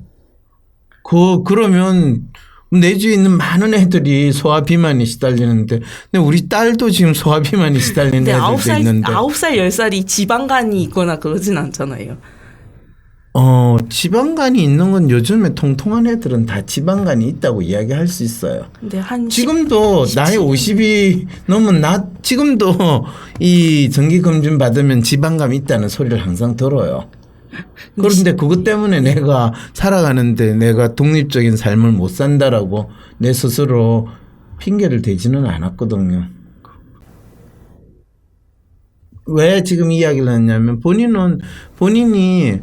그러면 내 주위에 있는 많은 애들이 소화비만이 시달리는데 근데 우리 딸도 지금 소화비만이 시달리는 애들도 있는데 9살, 10살이 지방간이 있거나 그러진 않잖아요. 지방간이 있는 건 요즘에 통통한 애들은 다 지방간이 있다고 이야기할 수 있어요. 근데 지금도 나이 50이 넘은 지금도 이 정기검진 받으면 지방감이 있다는 소리를 항상 들어요. 그런데 그것 때문에 내가 살아가는데 내가 독립적인 삶을 못 산다라고 내 스스로 핑계를 대지는 않았거든요. 왜 지금 이야기를 했냐면 본인이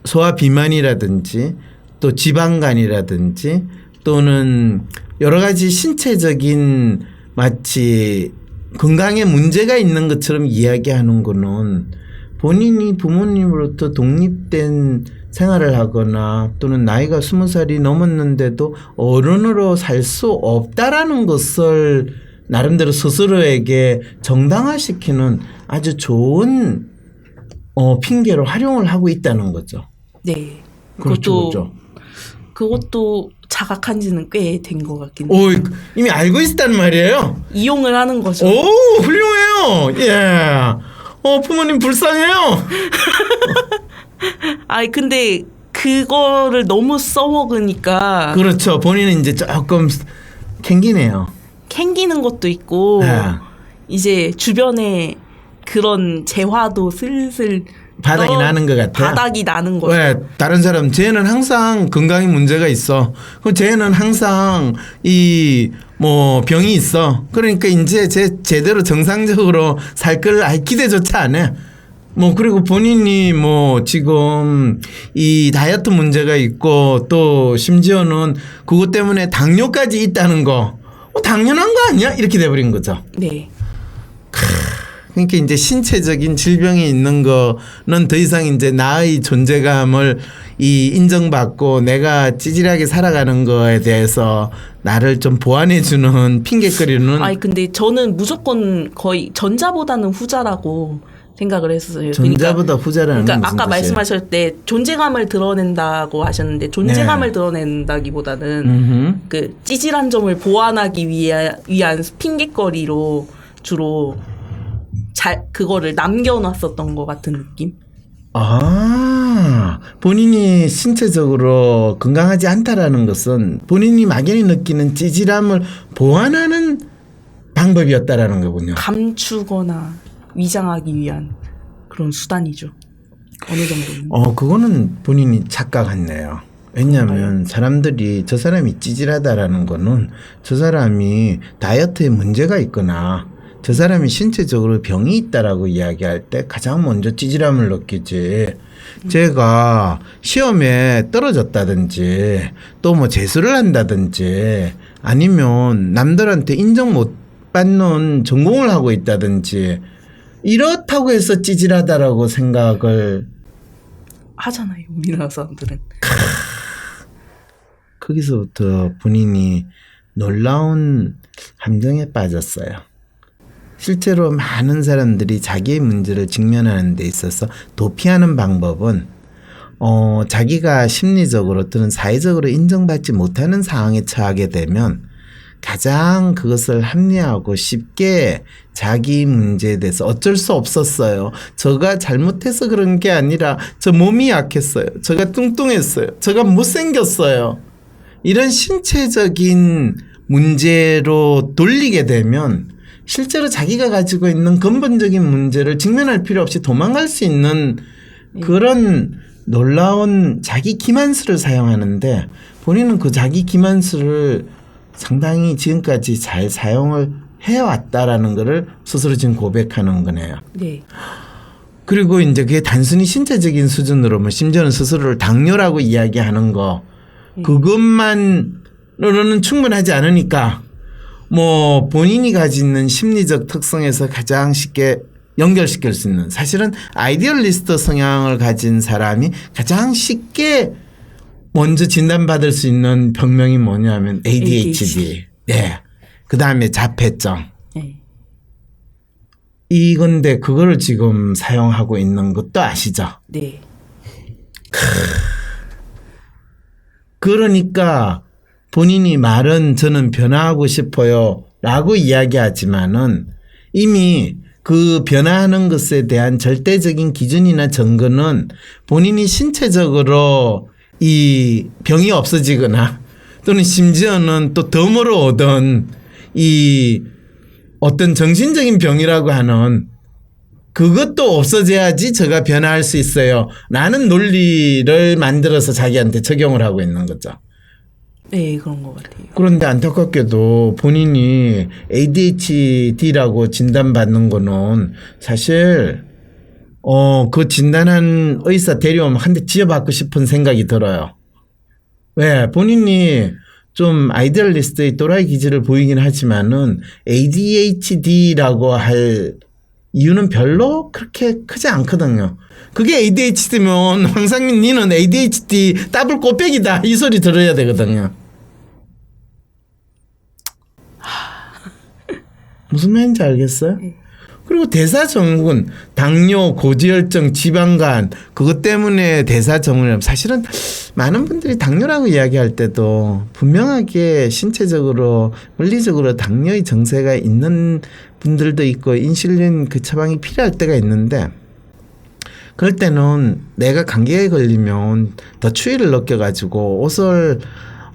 소화 비만이라든지 또 지방간이라든지 또는 여러 가지 신체적인 마치 건강에 문제가 있는 것처럼 이야기하는 거는 본인이 부모님으로부터 독립된 생활을 하거나 또는 나이가 20살이 넘었는데도 어른으로 살 수 없다라는 것을 나름대로 스스로에게 정당화시키는 아주 좋은 핑계로 활용을 하고 있다는 거죠. 네. 그렇죠. 그것도 자각한 지는 꽤 된 것 같긴 해요. 이미 알고 있었단 말이에요? 이용을 하는 거죠. 오, 훌륭해요. 예. 부모님 불쌍해요. 근데 그거를 너무 써먹으니까. 그렇죠. 본인은 이제 조금 캥기네요. 캥기는 것도 있고, 이제 주변에 그런 재화도 슬슬 바닥이 나는 것 같아요. 바닥이 나는 거죠. 왜 다른 사람 쟤는 항상 건강에 문제가 있어. 그 쟤는 항상 병이 있어. 그러니까 이제 제대로 정상적으로 살 걸 기대조차 안 해. 그리고 본인이 지금 이 다이어트 문제가 있고 또 심지어는 그것 때문에 당뇨까지 있다는 거 당연한 거 아니야? 이렇게 돼버린 거죠. 네. 그러니까 이제 신체적인 질병이 있는 거는 더 이상 이제 나의 존재감을 인정받고 내가 찌질하게 살아가는 거에 대해서 나를 좀 보완해주는 핑계거리는. 근데 저는 무조건 거의 전자보다는 후자라고 생각을 했어요. 전자보다 후자라는 건 무슨 아까 뜻이에요? 말씀하실 때 존재감을 드러낸다고 하셨는데 존재감을 드러낸다기보다는 찌질한 점을 보완하기 위한 핑계거리로 주로 그거를 남겨놨었던 것 같은 느낌? 본인이 신체적으로 건강하지 않다라는 것은 본인이 막연히 느끼는 찌질함을 보완하는 방법이었다라는 거군요. 감추거나 위장하기 위한 그런 수단이죠. 어느 정도는. 그거는 본인이 착각 같네요. 왜냐하면 사람들이 저 사람이 찌질하다라는 거는 저 사람이 다이어트에 문제가 있거나 저 사람이 신체적으로 병이 있다라고 이야기할 때 가장 먼저 찌질함을 느끼지. 제가 시험에 떨어졌다든지 또 뭐 재수를 한다든지 아니면 남들한테 인정 못 받는 전공을 하고 있다든지 이렇다고 해서 찌질하다라고 생각을 하잖아요. 우리나라 사람들은. 거기서부터 본인이 놀라운 함정에 빠졌어요. 실제로 많은 사람들이 자기의 문제를 직면하는 데 있어서 도피하는 방법은 자기가 심리적으로 또는 사회적으로 인정받지 못하는 상황에 처하게 되면 가장 그것을 합리화하고 쉽게 자기 문제에 대해서 어쩔 수 없었어요. 저가 잘못해서 그런 게 아니라 저 몸이 약했어요. 저가 뚱뚱했어요. 저가 못생겼어요. 이런 신체적인 문제로 돌리게 되면 실제로 자기가 가지고 있는 근본적인 문제를 직면할 필요 없이 도망갈 수 있는 그런 놀라운 자기 기만수를 사용하는데 본인은 그 자기 기만수를 상당히 지금까지 잘 사용을 해왔다라는 것을 스스로 지금 고백하는 거네요. 네. 그리고 이제 그게 단순히 신체적인 수준으로 뭐 심지어는 스스로를 당뇨라고 이야기하는 거 그것만으로는 충분하지 않으니까 뭐 본인이 가지고 있는 심리적 특성에서 가장 쉽게 연결시킬 수 있는 사실은 아이디얼리스트 성향을 가진 사람이 가장 쉽게 먼저 진단받을 수 있는 병명이 뭐냐면 ADHD. 네. 그 다음에 자폐증. 네. 이건데 그거를 지금 사용하고 있는 것도 아시죠? 네. 그러니까 본인이 말은 저는 변화하고 싶어요 라고 이야기하지만은 이미 그 변화하는 것에 대한 절대적인 기준이나 증거는 본인이 신체적으로 이 병이 없어지거나 또는 심지어는 또 덤으로 오던 이 어떤 정신적인 병이라고 하는 그것도 없어져야지 저가 변화할 수 있어요 라는 논리를 만들어서 자기한테 적용을 하고 있는 거죠. 네, 그런 것 같아요. 그런데 안타깝게도 본인이 ADHD라고 진단받는 거는 사실 그 진단한 의사 데려오면 한 대 지어받고 싶은 생각이 들어요. 왜? 본인이 좀 아이디얼리스트의 또라이 기질을 보이긴 하지만은 ADHD라고 할 이유는 별로 그렇게 크지 않거든요. 그게 ADHD면 황상민 니는 ADHD 더블 꼬빼기다 이 소리 들어야 되거든요. 무슨 말인지 알겠어요? 그리고 대사증후군, 당뇨, 고지혈증, 지방간 그것 때문에 대사증후군 사실은 많은 분들이 당뇨라고 이야기할 때도 분명하게 신체적으로 물리적으로 당뇨의 증세가 있는 분들도 있고 인슐린 그 처방이 필요할 때가 있는데 그럴 때는 내가 감기에 걸리면 더 추위를 느껴가지고 옷을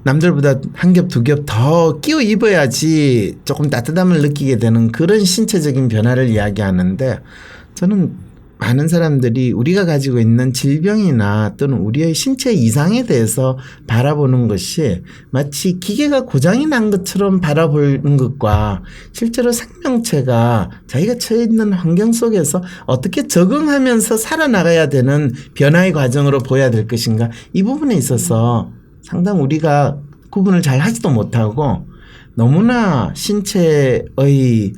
남들보다 한 겹, 두 겹 더 끼워 입어야지 조금 따뜻함을 느끼게 되는 그런 신체적인 변화를 이야기하는데 저는 많은 사람들이 우리가 가지고 있는 질병이나 또는 우리의 신체 이상에 대해서 바라보는 것이 마치 기계가 고장이 난 것처럼 바라보는 것과 실제로 생명체가 자기가 처해 있는 환경 속에서 어떻게 적응하면서 살아나가야 되는 변화의 과정으로 보여야 될 것인가 이 부분에 있어서 상당 우리가 구분을 잘 하지도 못하고 너무나 신체의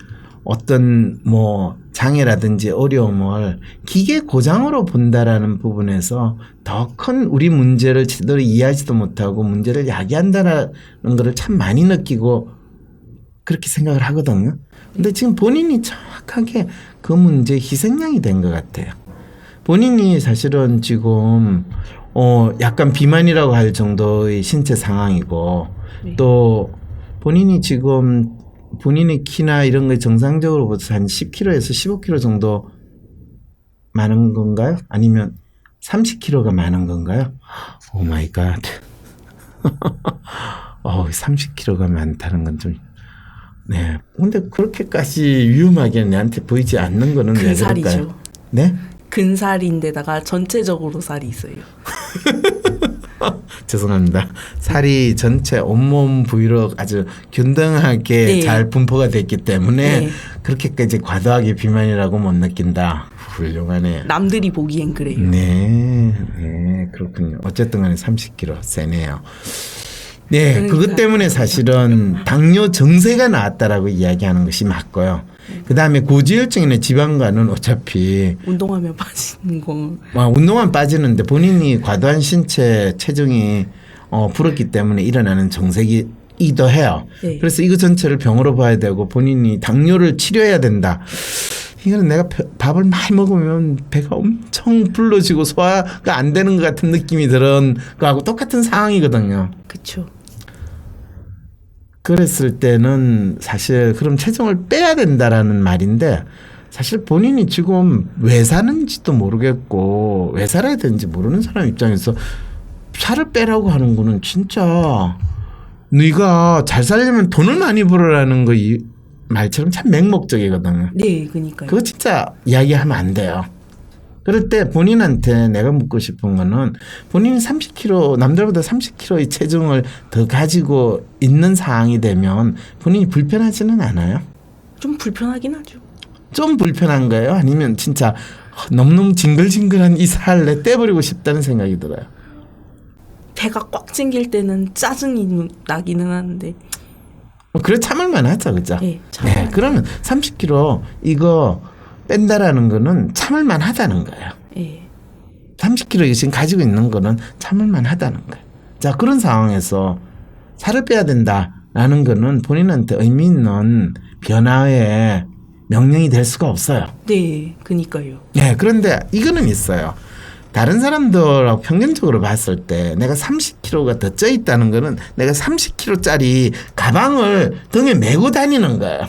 어떤 뭐 장애라든지 어려움을 기계 고장으로 본다라는 부분에서 더 큰 우리 문제를 제대로 이해하지도 못하고 문제를 야기한다라는 것을 참 많이 느끼고 그렇게 생각을 하거든요. 근데 지금 본인이 정확하게 그 문제의 희생양이 된 것 같아요. 본인이 사실은 지금 약간 비만이라고 할 정도의 신체 상황이고 네. 또 본인이 지금 본인의 키나 이런 거 정상적으로 보다 한 10kg에서 15kg 정도 많은 건가요? 아니면 30kg가 많은 건가요? 오 마이 갓. 30kg가 많다는 건 좀. 네. 근데 그렇게까지 위험하게 내한테 보이지 않는 거는 왜 그럴까요? 근살이죠. 네? 근살인데다가 전체적으로 살이 있어요. 죄송합니다. 살이 전체 온몸 부위로 아주 균등하게 네. 잘 분포가 됐기 때문에 네. 그렇게까지 과도하게 비만이라고 못 느낀다. 훌륭하네. 남들이 보기엔 그래요. 네, 그렇군요. 어쨌든 간에 30kg 세네요. 네, 그러니까. 그것 때문에 사실은 당뇨 증세가 나왔다라고 이야기하는 것이 맞고요. 그 다음에 고지혈증이나 지방간은 어차피 운동하면 빠지는 거. 운동만 빠지는데 본인이 과도한 신체 체중이 불었기 때문에 일어나는 정색이기도 해요. 네. 그래서 이거 전체를 병으로 봐야 되고 본인이 당뇨를 치료해야 된다. 이거는 내가 밥을 많이 먹으면 배가 엄청 불러지고 소화가 안 되는 것 같은 느낌이 드는 거하고 똑같은 상황이거든요. 그쵸. 그랬을 때는 사실 그럼 체중을 빼야 된다라는 말인데 사실 본인이 지금 왜 사는지도 모르겠고 왜 살아야 되는지 모르는 사람 입장에서 살을 빼라고 하는 거는 진짜 네가 잘 살려면 돈을 많이 벌어라는 거 이 말처럼 참 맹목적이거든요. 네, 그니까요. 그거 진짜 이야기하면 안 돼요. 그럴 때 본인한테 내가 묻고 싶은 거는 본인이 30kg 남들보다 30kg의 체중을 더 가지고 있는 상황이 되면 본인이 불편하지는 않아요? 좀 불편하긴 하죠. 좀 불편한 거예요? 아니면 진짜 너무너무 징글징글한 이 살 내 떼버리고 싶다는 생각이 들어요? 배가 꽉 챙길 때는 짜증이 나기는 하는데. 그래 참을만 하죠, 그죠? 네, 네, 그러면 30kg 이거 뺀다라는 거는 참을만 하다는 거예요. 예. 30kg 지금 가지고 있는 거는 참을만 하다는 거예요. 자, 그런 상황에서 살을 빼야 된다라는 거는 본인한테 의미 있는 변화의 명령이 될 수가 없어요. 네, 그니까요. 네, 그런데 이거는 있어요. 다른 사람들하고 평균적으로 봤을 때 내가 30kg가 더 쪄 있다는 거는 내가 30kg짜리 가방을 등에 메고 다니는 거예요.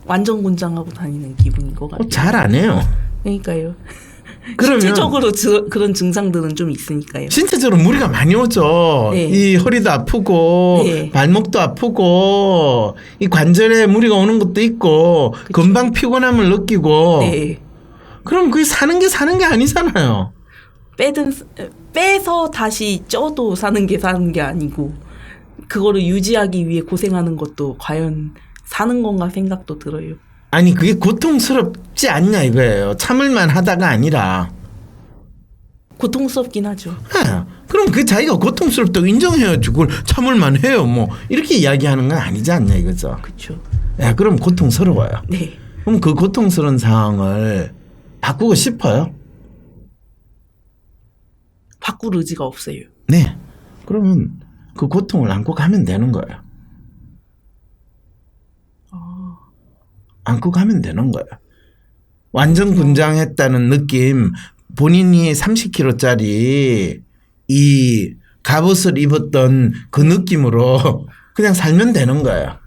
완전 군장하고 다니는 기분인 것 같아요. 잘 안 해요. 그러니까요. 그러면 신체적으로 그런 증상들은 좀 있으니까요. 신체적으로 무리가 많이 오죠. 네. 이 허리도 아프고 네. 발목도 아프고 이 관절에 무리가 오는 것도 있고 그쵸. 금방 피곤함을 느끼고 네. 그럼 그게 사는 게 아니잖아요. 빼서 다시 쪄도 사는 게 아니고 그거를 유지하기 위해 고생하는 것도 과연 사는 건가 생각도 들어요. 아니 그게 고통스럽지 않냐 이거예요. 참을만 하다가 아니라. 고통스럽긴 하죠. 아, 그럼 그 자기가 고통스럽다고 인정해야지 그걸 참을만 해요. 뭐 이렇게 이야기하는 건 아니지 않냐 이거죠. 그렇죠. 야, 그럼 고통스러워요. 네. 그럼 그 고통스러운 상황을 바꾸고 싶어요? 바꿀 의지가 없어요. 네. 그러면 그 고통을 안고 가면 되는 거예요. 안고 가면 되는 거예요. 완전 군장했다는 느낌, 본인이 30kg짜리 이 갑옷을 입었던 그 느낌으로 그냥 살면 되는 거예요.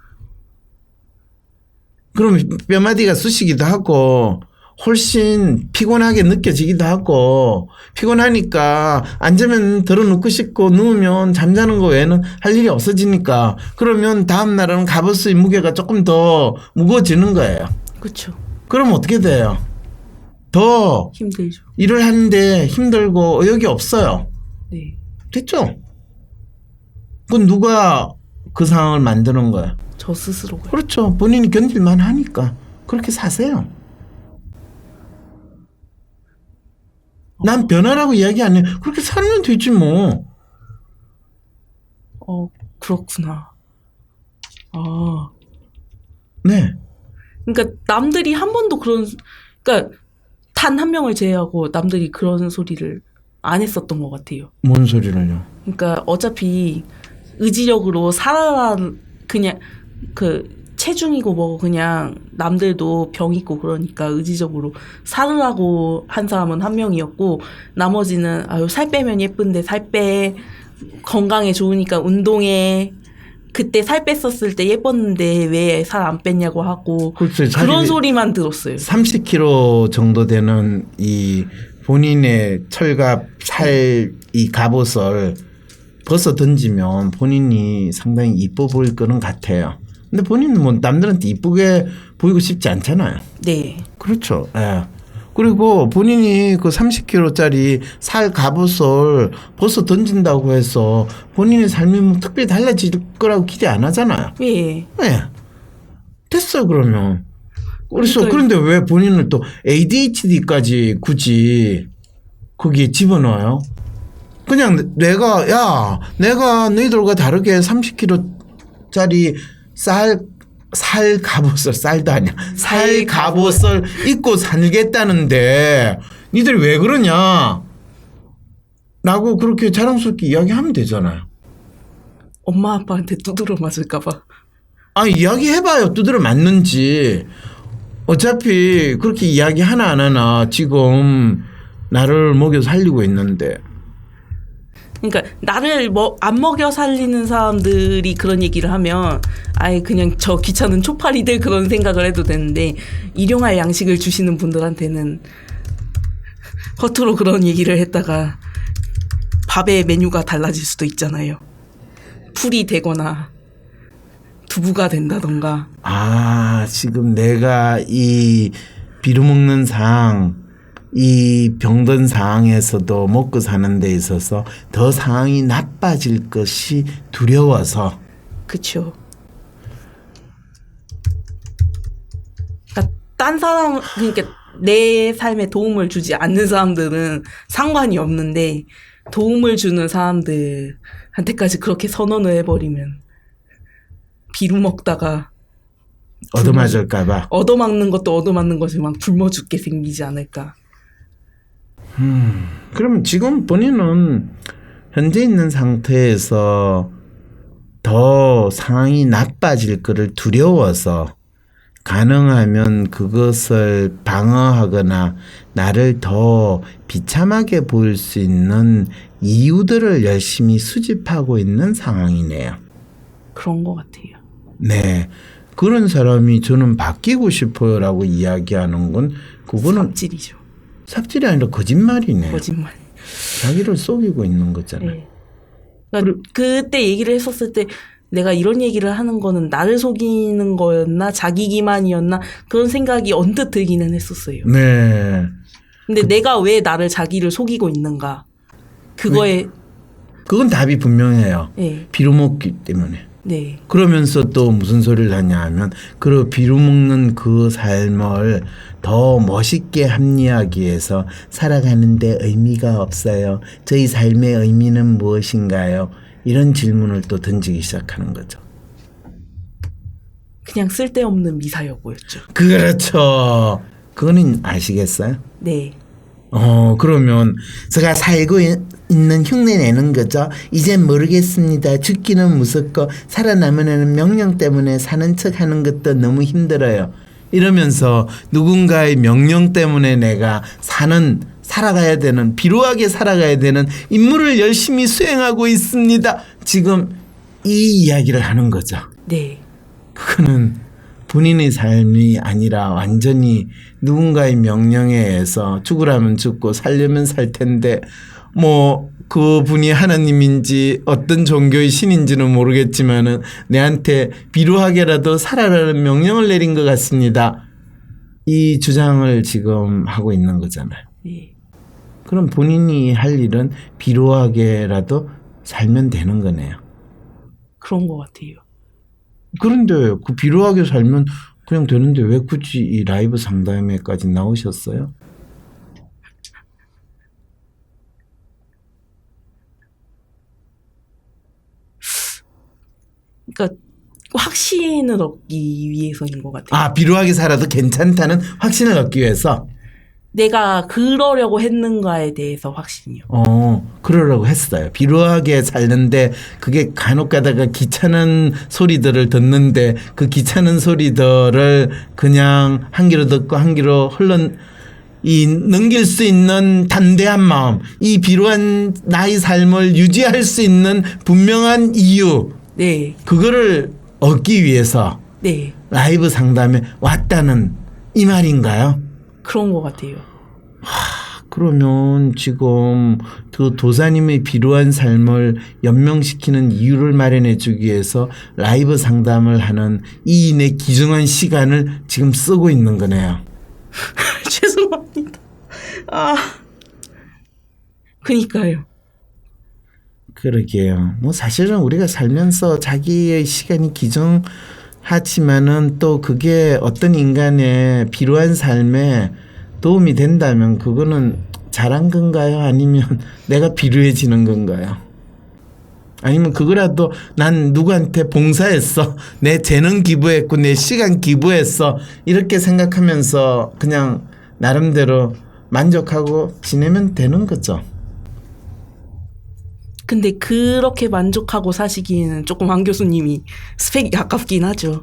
그럼 뼈마디가 쑤시기도 하고 훨씬 피곤하게 느껴지기도 하고 피곤하니까 앉으면 들어 눕고 싶고 누우면 잠자는 거 외에는 할 일이 없어지니까 그러면 다음 날은 갑옷의 무게가 조금 더 무거워지는 거예요. 그렇죠. 그럼 어떻게 돼요? 더 힘들죠. 일을 하는데 힘들고 의욕이 없어요. 네. 됐죠? 그건 누가 그 상황을 만드는 거야? 저 스스로가. 그렇죠. 본인이 견딜만 하니까 그렇게 사세요. 난 변화라고 이야기 안 해. 그렇게 살면 되지 뭐. 그렇구나. 아. 네. 그러니까 남들이 한 번도 그러니까 단 한 명을 제외하고 남들이 그런 소리를 안 했었던 것 같아요. 뭔 소리를요? 그러니까 어차피 의지력으로 살아라 그냥 그 체중이고 뭐고 그냥 남들도 병 있고 그러니까 의지적으로 살으라고 한 사람은 한 명이었고 나머지는 아유 살 빼면 예쁜데 살 빼 건강에 좋으니까 운동해 그때 살 뺐었을 때 예뻤는데 왜 살 안 뺐냐고 하고 그렇죠. 그런 소리만 들었어요. 30kg 정도 되는 이 본인의 철갑 살 이 갑옷을 벗어 던지면 본인이 상당히 이뻐 보일 거는 같아요. 근데 본인은 뭐 남들한테 이쁘게 보이고 싶지 않잖아요. 네. 그렇죠. 예. 그리고 본인이 그 30kg짜리 살 갑옷을 벗어 던진다고 해서 본인의 삶이 뭐 특별히 달라질 거라고 기대 안 하잖아요. 예. 네. 됐어요, 그러면. 그래서 그러니까요. 그런데 왜 본인은 또 ADHD까지 굳이 거기에 집어넣어요? 그냥 내가 너희들과 다르게 30kg짜리 살 갑옷을 쌀도 아니야. 살 갑옷을 입고 살겠다는데 니들이 왜 그러냐? 라고 그렇게 자랑스럽게 이야기하면 되잖아요. 엄마 아빠한테 두드러 맞을까봐. 아, 이야기해봐요. 두드려 맞는지. 어차피 그렇게 이야기 하나 안 하나 지금 나를 먹여 살리고 있는데. 그러니까 나를 안 먹여 살리는 사람들이 그런 얘기를 하면 아예 그냥 저 귀찮은 초파리들 그런 생각을 해도 되는데 일용할 양식을 주시는 분들한테는 겉으로 그런 얘기를 했다가 밥의 메뉴가 달라질 수도 있잖아요. 풀이 되거나 두부가 된다던가. 아, 지금 내가 이 비루먹는 상, 이 병든 상황에서도 먹고 사는 데 있어서 더 상황이 나빠질 것이 두려워서. 그쵸. 그러니까 딴 사람, 그러니까 내 삶에 도움을 주지 않는 사람들은 상관이 없는데 도움을 주는 사람들한테까지 그렇게 선언을 해버리면 비루 먹다가 얻어맞을까봐. 얻어맞는 것도 얻어맞는 거지만 굶어 죽게 생기지 않을까. 그럼 지금 본인은 현재 있는 상태에서 더 상황이 나빠질 것을 두려워서 가능하면 그것을 방어하거나 나를 더 비참하게 보일 수 있는 이유들을 열심히 수집하고 있는 상황이네요. 그런 것 같아요. 네. 그런 사람이 저는 바뀌고 싶어요라고 이야기하는 건 그거는 삽질이죠. 삽질이 아니라 거짓말이네. 거짓말. 자기를 속이고 있는 거잖아요. 네. 그러니까 그때 얘기를 했었을 때 내가 이런 얘기를 하는 거는 나를 속이는 거였나 자기 기만이었나 그런 생각이 언뜻 들기는 했었어요. 네. 근데 내가 왜 나를 자기를 속이고 있는가 그거에 그건 답이 분명해요. 네. 비루먹기 때문에. 네. 그러면서 또 무슨 소리를 하냐 하면 그 비루먹는 그 삶을 더 멋있게 합리하기 위해서 살아가는데 의미가 없어요. 저희 삶의 의미는 무엇인가요? 이런 질문을 또 던지기 시작하는 거죠. 그냥 쓸데없는 미사여구였죠. 그렇죠. 그거는 아시겠어요? 네. 그러면 제가 살고 있는 흉내 내는 거죠. 이젠 모르겠습니다. 죽기는 무섭고 살아남으려는 명령 때문에 사는 척 하는 것도 너무 힘들어요. 이러면서 누군가의 명령 때문에 내가 살아가야 되는, 비루하게 살아가야 되는 임무를 열심히 수행하고 있습니다. 지금 이 이야기를 하는 거죠. 네. 그거는 본인의 삶이 아니라 완전히 누군가의 명령에 의해서 죽으라면 죽고 살려면 살 텐데 뭐 그분이 하나님인지 어떤 종교의 신인지는 모르겠지만은 내한테 비루하게라도 살아라는 명령을 내린 것 같습니다. 이 주장을 지금 하고 있는 거잖아요. 네. 그럼 본인이 할 일은 비루하게라도 살면 되는 거네요. 그런 것 같아요. 그런데 그 비루하게 살면 그냥 되는데 왜 굳이 이 라이브 상담회까지 나오셨어요? 그러니까 확신을 얻기 위해서인 것 같아요. 아, 비루하게 살아도 괜찮다는 확신을 얻기 위해서? 내가 그러려고 했는가에 대해서 확신이요. 그러려고 했어요. 비루하게 살는데 그게 간혹 가다가 귀찮은 소리들을 듣는데 그 귀찮은 소리들을 그냥 한 귀로 듣고 한 귀로 넘길 수 있는 담대한 마음, 이 비루한 나의 삶을 유지할 수 있는 분명한 이유, 네. 그거를 얻기 위해서 네. 라이브 상담에 왔다는 이 말인가요? 그런 것 같아요. 그러면 지금 그 도사님의 비루한 삶을 연명시키는 이유를 마련해 주기 위해서 라이브 상담을 하는 이인의 귀중한 시간을 지금 쓰고 있는 거네요. 죄송합니다. 아, 그니까요. 그러게요. 뭐 사실은 우리가 살면서 자기의 시간이 귀중하지만은 또 그게 어떤 인간의 비루한 삶에 도움이 된다면 그거는 잘한 건가요? 아니면 내가 비루해지는 건가요? 아니면 그거라도 난 누구한테 봉사했어. 내 재능 기부했고 내 시간 기부했어. 이렇게 생각하면서 그냥 나름대로 만족하고 지내면 되는 거죠. 근데 그렇게 만족하고 사시기에는 조금 안 교수님이 스펙이 아깝긴 하죠.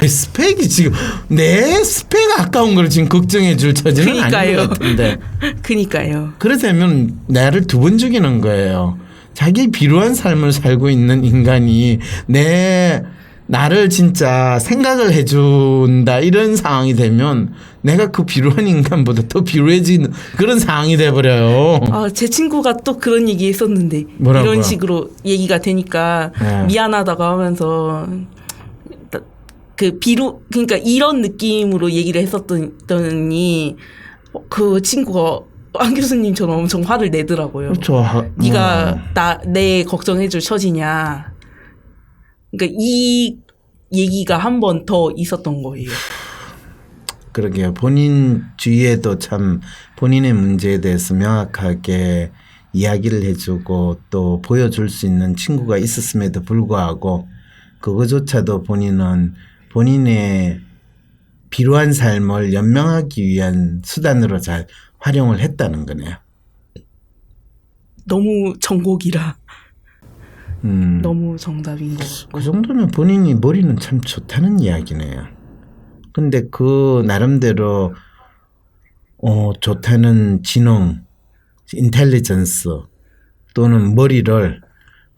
스펙이 지금 내 스펙 아까운 걸 지금 걱정해 줄 처지는 아닌 것 같은데. 그니까요. 그렇다면 나를 두 번 죽이는 거예요. 자기 비루한 삶을 살고 있는 인간이 나를 진짜 생각을 해준다 이런 상황이 되면 내가 그 비루한 인간보다 더 비루해지는 그런 상황이 돼버려요. 제 친구가 또 그런 얘기 했었는데 뭐라고요? 이런 식으로 얘기가 되니까 네. 미안하다고 하면서 그러니까 이런 느낌으로 얘기를 했었더니 그 친구가 안 교수님처럼 엄청 화를 내더라고요. 그렇죠. 네가 내 걱정해줄 처지냐. 그러니까 이 얘기가 한 번 더 있었던 거예요. 그러게요. 본인 주위에도 참 본인의 문제에 대해서 명확하게 이야기를 해주고 또 보여줄 수 있는 친구가 있었음에도 불구하고 그거조차도 본인은 본인의 비루한 삶을 연명하기 위한 수단으로 잘 활용을 했다는 거네요. 너무 정곡이라. 너무 정답인 것 같고. 그 정도면 본인이 머리는 참 좋다는 이야기네요. 근데 그 나름대로 좋다는 지능, 인텔리전스 또는 머리를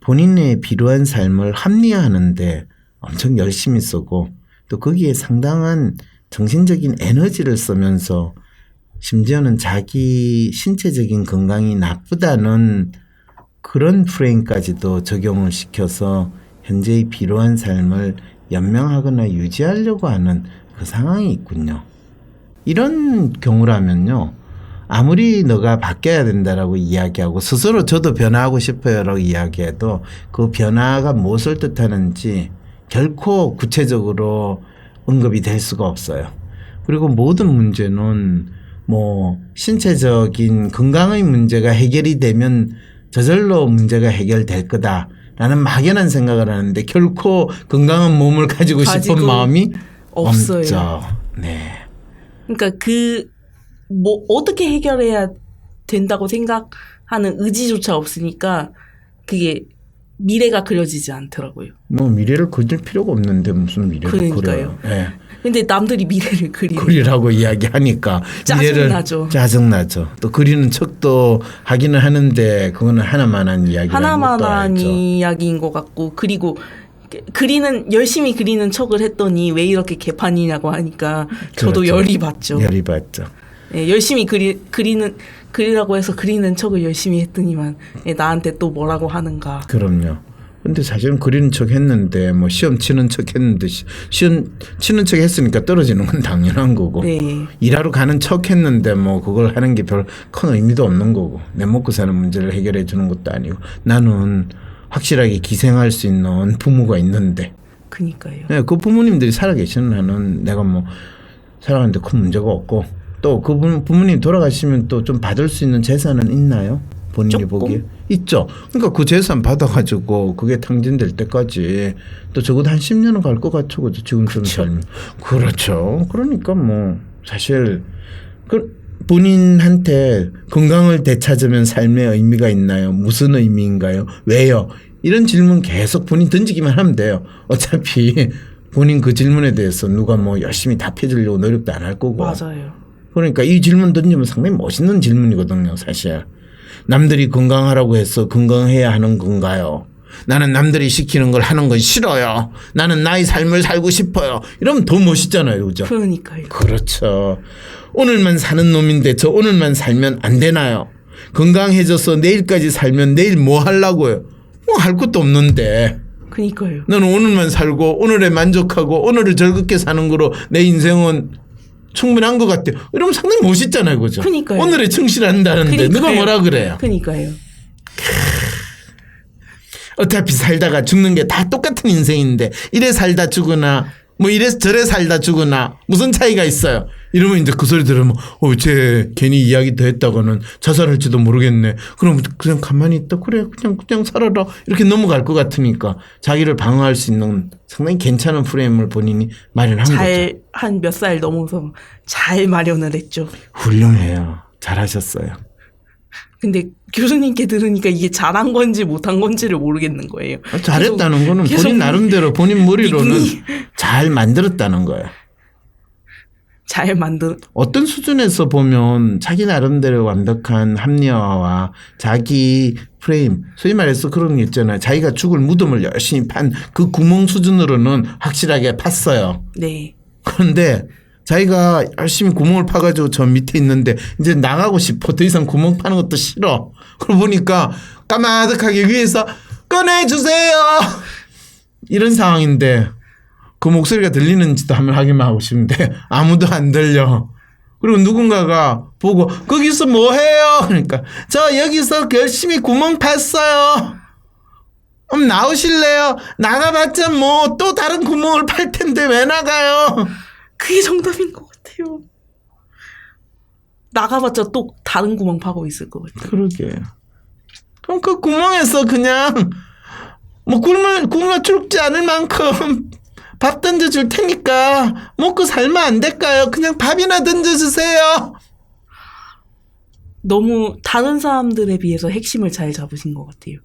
본인의 비루한 삶을 합리화하는데 엄청 열심히 쓰고 또 거기에 상당한 정신적인 에너지를 쓰면서 심지어는 자기 신체적인 건강이 나쁘다는 그런 프레임까지도 적용을 시켜서 현재의 비루한 삶을 연명하거나 유지하려고 하는 그 상황이 있군요. 이런 경우라면요. 아무리 너가 바뀌어야 된다라고 이야기하고 스스로 저도 변화하고 싶어요라고 이야기해도 그 변화가 무엇을 뜻하는지 결코 구체적으로 언급이 될 수가 없어요. 그리고 모든 문제는 뭐 신체적인 건강의 문제가 해결이 되면 저절로 문제가 해결될 거다라는 막연한 생각을 하는데 결코 건강한 몸을 가지고 싶은 마음이 없어요. 없죠. 네. 그러니까 뭐 어떻게 해결해야 된다고 생각하는 의지조차 없으니까 그게 미래가 그려지지 않더라고요. 뭐 미래를 그릴 필요가 없는데 무슨 미래를 그러니까요. 그려요. 네. 근데 남들이 미래를 그리라고 이야기하니까 짜증나죠. 짜증나죠. 또 그리는 척도 하기는 하는데 그거는 하나만한 이야기라는 하나만한 것도 알죠. 이야기인 것 같고 그리고 열심히 그리는 척을 했더니 왜 이렇게 개판이냐고 하니까 저도 그렇죠. 열이 받죠. 열이 받죠. 예, 열심히 그리라고 해서 그리는 척을 열심히 했더니만 나한테 또 뭐라고 하는가. 그럼요. 근데 사실은 그리는 척 했는데 뭐 시험 치는 척 했는데 시험 치는 척 했으니까 떨어지는 건 당연한 거고 네. 일하러 가는 척 했는데 뭐 그걸 하는 게 별 큰 의미도 없는 거고 내 먹고 사는 문제를 해결해 주는 것도 아니고 나는 확실하게 기생할 수 있는 부모가 있는데 그니까요. 네, 그 부모님들이 살아계시는 한은 내가 뭐 살아가는데 큰 문제가 없고 또 그 부모님 돌아가시면 또 좀 받을 수 있는 재산은 있나요? 본인이 조금? 보기에 있죠. 그러니까 그 재산 받아가지고 그게 탕진될 때까지 또 적어도 한 10년은 갈 것 같죠. 그죠? 지금처럼 살면. 그렇죠. 그러니까 뭐 사실 본인한테 건강을 되찾으면 삶의 의미가 있나요? 무슨 의미인가요? 왜요? 이런 질문 계속 본인 던지기만 하면 돼요. 어차피 본인 그 질문에 대해서 누가 뭐 열심히 답해주려고 노력도 안 할 거고. 맞아요. 그러니까 이 질문 던지면 상당히 멋있는 질문이거든요, 사실. 남들이 건강하라고 해서 건강해야 하는 건가요? 나는 남들이 시키는 걸 하는 건 싫어요. 나는 나의 삶을 살고 싶어요. 이러면 더 멋있잖아요. 그죠? 그러니까요. 그렇죠. 오늘만 사는 놈인데 저 오늘만 살면 안 되나요? 건강해져서 내일까지 살면 내일 뭐 하려고요? 뭐 할 것도 없는데. 그러니까요. 나는 오늘만 살고 오늘에 만족하고 오늘을 즐겁게 사는 거로 내 인생은 충분한 것 같아요. 이러면 상당히 멋있잖아요. 그죠? 그러니까요. 오늘에 충실한다는데 그러니까요. 누가 뭐라 그래요? 그러니까요. 어차피 살다가 죽는 게 다 똑같은 인생인데 이래 살다 죽으나 뭐 이래 저래 살다 죽으나 무슨 차이가 있어요. 이러면 이제 그 소리 들으면 쟤 괜히 이야기 더 했다가는 자살할지도 모르겠네. 그럼 그냥 가만히 있다 그래 그냥 살아라 이렇게 넘어갈 것 같으니까 자기를 방어할 수 있는 상당히 괜찮은 프레임을 본인이 마련한 거죠. 한 몇 살 넘어서 잘 마련을 했죠. 훌륭해요. 잘하셨어요. 근데 교수님께 들으니까 이게 잘한 건지 못한 건지를 모르겠는 거예요. 잘했다는 거는 계속 본인 나름대로 본인 머리로는 미궁이 잘 만들었다는 거예요. 잘 만든 어떤 수준에서 보면 자기 나름대로 완벽한 합리화와 자기 프레임, 소위 말해서 그런 게 있잖아요. 자기가 죽을 무덤을 열심히 판 그 구멍 수준으로는 확실하게 팠어요. 네. 그런데 자기가 열심히 구멍을 파가지고 저 밑에 있는데 이제 나가고 싶어. 더 이상 구멍 파는 것도 싫어. 그러고 보니까 까마득하게 위에서 꺼내주세요. 이런 상황인데 그 목소리가 들리는지도 한번 확인만 하고 싶은데 아무도 안 들려. 그리고 누군가가 보고 거기서 뭐 해요? 그러니까 저 여기서 열심히 구멍 팠어요. 나오실래요? 나가봤자 뭐 또 다른 구멍을 팔 텐데 왜 나가요? 그게 정답인 것 같아요. 나가봤자 또 다른 구멍 파고 있을 것 같아요. 그러게. 그럼 그 구멍에서 그냥 뭐 굶어 죽지 않을 만큼 밥 던져줄 테니까 먹고 살면 안 될까요? 그냥 밥이나 던져주세요. 너무 다른 사람들에 비해서 핵심을 잘 잡으신 것 같아요.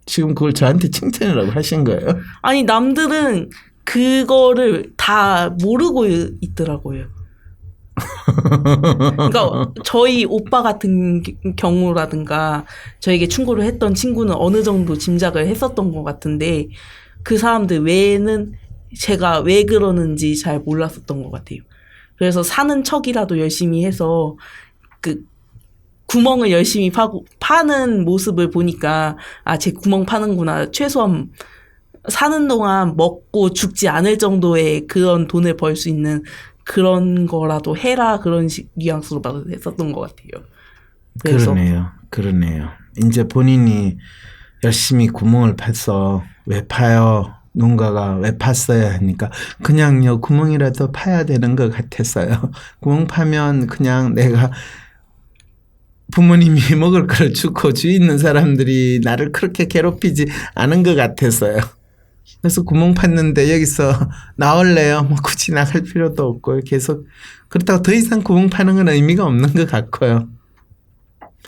지금 그걸 저한테 칭찬이라고 하신 거예요? 아니 남들은 그거를 다 모르고 있더라고요. 그러니까 저희 오빠 같은 경우라든가 저에게 충고를 했던 친구는 어느 정도 짐작을 했었던 것 같은데 그 사람들 외에는 제가 왜 그러는지 잘 몰랐었던 것 같아요. 그래서 사는 척이라도 열심히 해서 그 구멍을 열심히 파는 모습을 보니까 쟤 구멍 파는구나. 최소한 사는 동안 먹고 죽지 않을 정도의 그런 돈을 벌 수 있는 그런 거라도 해라 그런 뉘앙스로 했었던 것 같아요. 그래서 그러네요. 이제 본인이 열심히 구멍을 파서 왜 파요? 누군가가 왜 팠어야 하니까 그냥요 구멍이라도 파야 되는 것 같았어요. 구멍 파면 그냥 내가 부모님이 먹을 걸 주고 주위 있는 사람들이 나를 그렇게 괴롭히지 않은 것 같았어요. 그래서 구멍 팠는데 여기서 나올래요? 뭐 굳이 나갈 필요도 없고 계속 그렇다고 더 이상 구멍 파는 건 의미가 없는 것 같고요.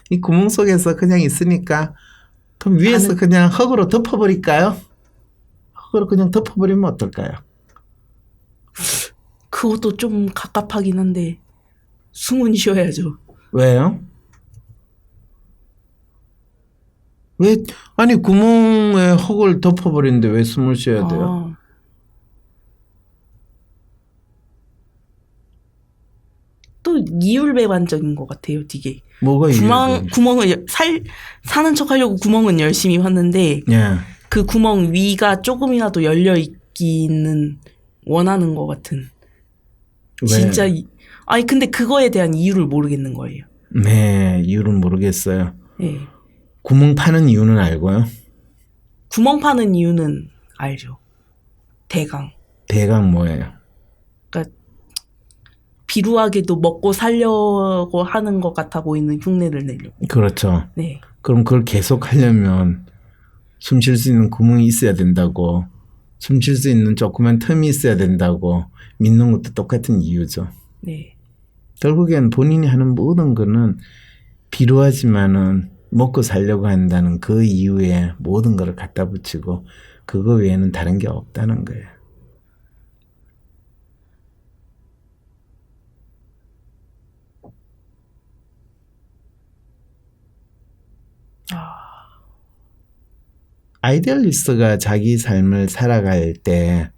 이 구멍 속에서 그냥 있으니까 그럼 위에서 그냥 흙으로 덮어버릴까요? 흙으로 그냥 덮어버리면 어떨까요? 그것도 좀 갑갑하긴 한데 숨은 쉬어야죠. 왜요? 왜 아니 구멍에 흙을 덮어버리는데 왜 숨을 쉬어야 돼요? 또 이율배반적인 것 같아요, 되게. 뭐가 구멍을 사는 척하려고 구멍은 열심히 팠는데 예. 그 구멍 위가 조금이라도 열려 있기는 원하는 것 같은. 왜? 진짜 아니 근데 그거에 대한 이유를 모르겠는 거예요. 네, 이유는 모르겠어요. 네. 구멍 파는 이유는 알고요? 구멍 파는 이유는 알죠. 대강 뭐예요? 그러니까 비루하게도 먹고 살려고 하는 것 같아 보이는 흉내를 내려고. 그렇죠. 네. 그럼 그걸 계속 하려면 숨 쉴 수 있는 구멍이 있어야 된다고, 숨 쉴 수 있는 조그만 틈이 있어야 된다고 믿는 것도 똑같은 이유죠. 네. 결국엔 본인이 하는 모든 거는 비루하지만은 먹고 살려고 한다는 그 이유에 모든 걸 갖다 붙이고 그거 외에는 다른 게 없다는 거예요. 아이디얼리스트가 자기 삶을 살아갈 때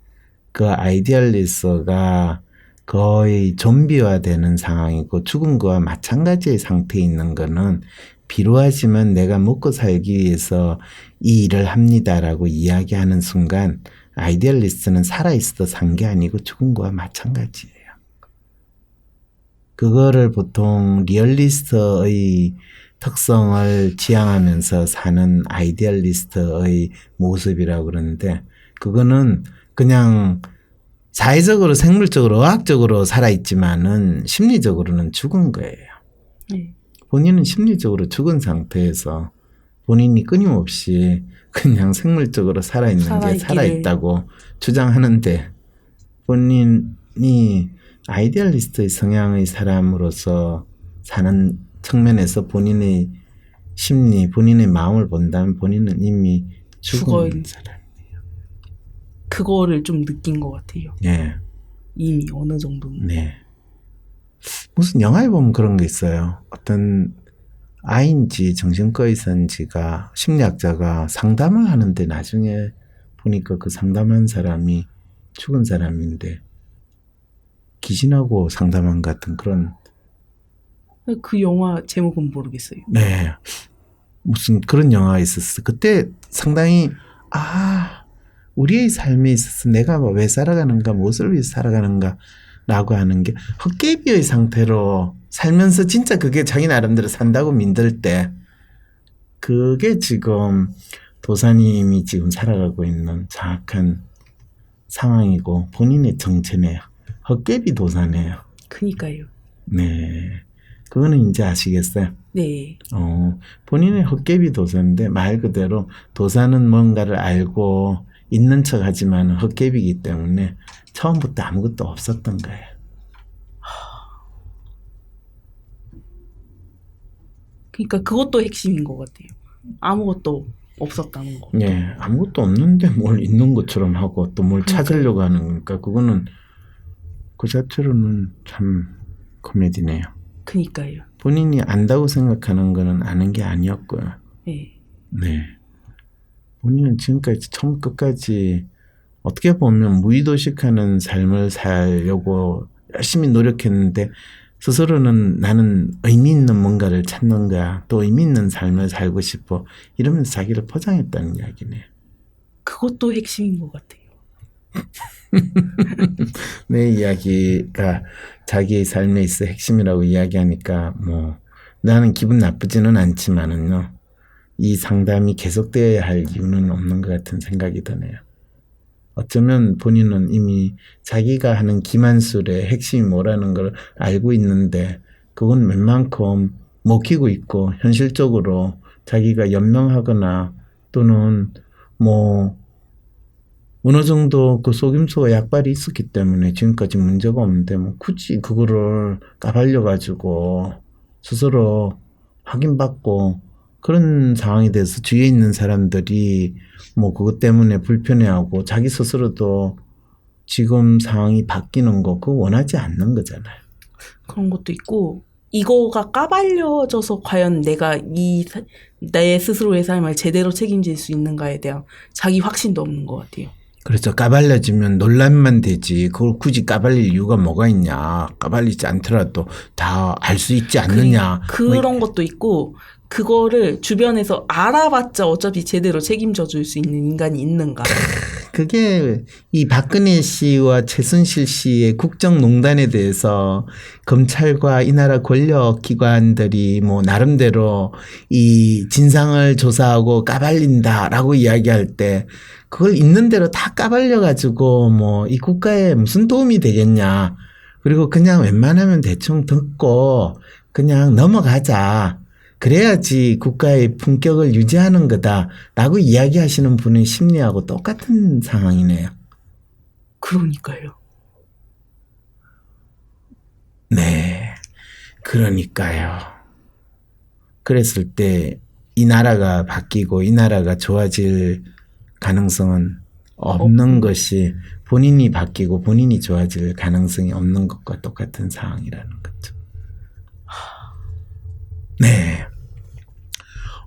그 아이디얼리스트가 거의 좀비화되는 상황이고 죽은 거와 마찬가지의 상태에 있는 거는 비루하지만 내가 먹고 살기 위해서 이 일을 합니다라고 이야기하는 순간 아이디얼리스트는 살아있어도 산 게 아니고 죽은 거와 마찬가지예요. 그거를 보통 리얼리스트의 특성을 지향하면서 사는 아이디얼리스트의 모습이라고 그러는데 그거는 그냥 사회적으로 생물적으로 의학적으로 살아있지만은 심리적으로는 죽은 거예요. 본인은 심리적으로 죽은 상태에서 본인이 끊임없이 그냥 생물적으로 살아있는 게 살아있다고 주장하는데 본인이 아이디얼리스트의 성향의 사람으로서 사는 측면에서 본인의 심리, 본인의 마음을 본다면 본인은 이미 죽은 사람. 그거를 좀 느낀 것 같아요. 네. 이미 어느 정도는. 네. 무슨 영화에 보면 그런 게 있어요. 어떤 아인지 정신과 의사인지가 심리학자가 상담을 하는데 나중에 보니까 그 상담한 사람이 죽은 사람인데 기신하고 상담한 같은 그런. 그 영화 제목은 모르겠어요. 네. 무슨 그런 영화가 있었어. 그때 상당히 우리의 삶에 있어서 내가 왜 살아가는가, 무엇을 위해서 살아가는가 라고 하는 게 헛개비의 상태로 살면서 진짜 그게 자기 나름대로 산다고 믿을 때 그게 지금 도사님이 지금 살아가고 있는 정확한 상황이고 본인의 정체네요. 헛개비 도사네요. 그니까요. 네. 그거는 이제 아시겠어요? 네. 본인의 헛개비 도사인데 말 그대로 도사는 뭔가를 알고 있는 척 하지만 헛개비이기 때문에 처음부터 아무것도 없었던 거예요. 그러니까 그것도 핵심인 것 같아요. 아무것도 없었다는 거. 예, 아무것도 없는데 뭘 있는 것처럼 하고 또 뭘 찾으려고 하는 거니까 그거는 그 자체로는 참 코미디네요. 그니까요. 본인이 안다고 생각하는 거는 아는 게 아니었고요. 네. 네. 본인은 지금까지 처음 끝까지 어떻게 보면 무의도식하는 삶을 살려고 열심히 노력했는데 스스로는 나는 의미 있는 뭔가를 찾는 거야. 또 의미 있는 삶을 살고 싶어. 이러면서 자기를 포장했다는 이야기네요. 그것도 핵심인 것 같아요. 내 이야기가 자기의 삶에 있어 핵심이라고 이야기하니까 뭐 나는 기분 나쁘지는 않지만은요. 이 상담이 계속되어야 할 이유는 없는 것 같은 생각이 드네요. 어쩌면 본인은 이미 자기가 하는 기만술의 핵심이 뭐라는 걸 알고 있는데 그건 웬만큼 먹히고 있고 현실적으로 자기가 연명하거나 또는 뭐 어느 정도 그 속임수와 약발이 있었기 때문에 지금까지 문제가 없는데 뭐 굳이 그거를 까발려가지고 스스로 확인받고 그런 상황에 대해서 주위에 있는 사람들이 뭐 그것 때문에 불편해하고 자기 스스로도 지금 상황이 바뀌는 거 그거 원하지 않는 거잖아요. 그런 것도 있고 이거가 까발려져서 과연 내가 내 스스로의 삶을 제대로 책임질 수 있는가에 대한 자기 확신도 없는 것 같아요. 그렇죠. 까발려지면 논란만 되지 그걸 굳이 까발릴 이유가 뭐가 있냐. 까발리지 않더라도 다 알 수 있지 않느냐. 그런 것도 있고 그거를 주변에서 알아봤자 어차피 제대로 책임져 줄 수 있는 인간이 있는가. 그게 이 박근혜 씨와 최순실 씨의 국정농단에 대해서 검찰과 이 나라 권력기관들이 뭐 나름대로 이 진상을 조사하고 까발린다라고 이야기할 때 그걸 있는 대로 다 까발려가지고 뭐 이 국가에 무슨 도움이 되겠냐. 그리고 그냥 웬만하면 대충 듣고 그냥 넘어가자. 그래야지 국가의 품격을 유지하는 거다라고 이야기하시는 분의 심리하고 똑같은 상황이네요. 그러니까요. 네. 그러니까요. 그랬을 때 이 나라가 바뀌고 이 나라가 좋아질 가능성은 없는 것이 본인이 바뀌고 본인이 좋아질 가능성이 없는 것과 똑같은 상황이라는 거죠. 네.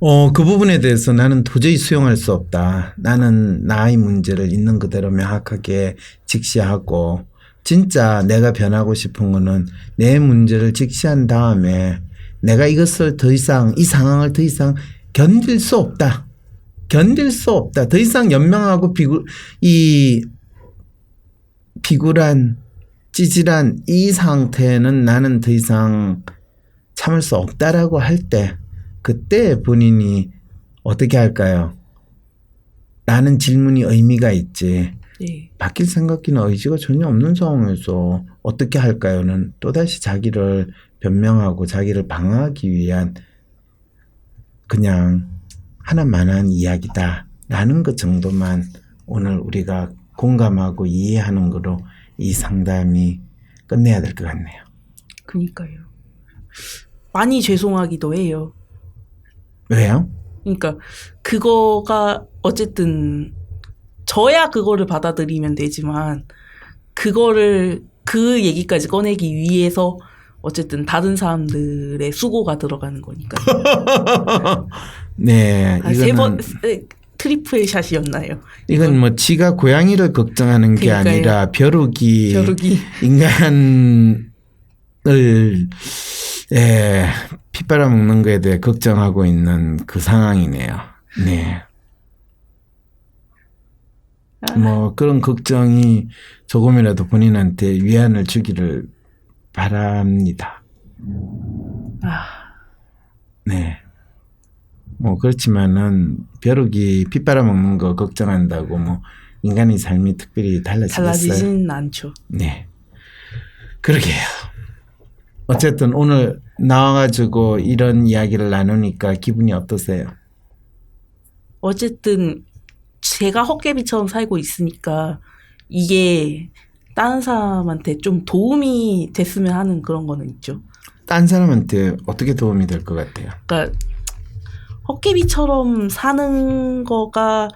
그 부분에 대해서 나는 도저히 수용할 수 없다. 나는 나의 문제를 있는 그대로 명확하게 직시하고 진짜 내가 변하고 싶은 거는 내 문제를 직시한 다음에 내가 이것을 더 이상 이 상황을 더 이상 견딜 수 없다. 견딜 수 없다. 더 이상 연명하고 비굴한 찌질한 이 상태는 나는 더 이상 참을 수 없다라고 할 때 그때 본인이 어떻게 할까요? 라는 질문이 의미가 있지. 네. 바뀔 생각이나 의지가 전혀 없는 상황에서 어떻게 할까요?는 또다시 자기를 변명하고 자기를 방어하기 위한 그냥 하나만한 이야기다라는 것 정도만 오늘 우리가 공감하고 이해하는 거로 이 상담이 끝내야 될 것 같네요. 그니까요. 많이 죄송하기도 해요. 왜요? 그러니까 그거가 어쨌든 저야 그거를 받아들이면 되지만 그거를 그 얘기까지 꺼내기 위해서 어쨌든 다른 사람들의 수고가 들어가는 거니까. 네, 세 번 트리플 샷이었나요? 이건 뭐 지가 고양이를 걱정하는 게 그러니까요. 아니라 벼룩이 인간을 피 빨아먹는 거에 대해 걱정하고 있는 그 상황이네요. 네. 뭐 그런 걱정이 조금이라도 본인한테 위안을 주기를 바랍니다. 네. 뭐 그렇지만은 벼룩이 피 빨아먹는 거 걱정한다고 뭐 인간의 삶이 특별히 달라지겠어요? 달라지진 않죠. 네. 그러게요. 어쨌든 오늘 나와가지고 이런 이야기를 나누니까 기분이 어떠세요? 어쨌든 제가 헛개비처럼 살고 있으니까 이게 다른 사람한테 좀 도움이 됐으면 하는 그런 거는 있죠. 딴 사람한테 어떻게 도움이 될 것 같아요? 그러니까 헛개비처럼 사는 거가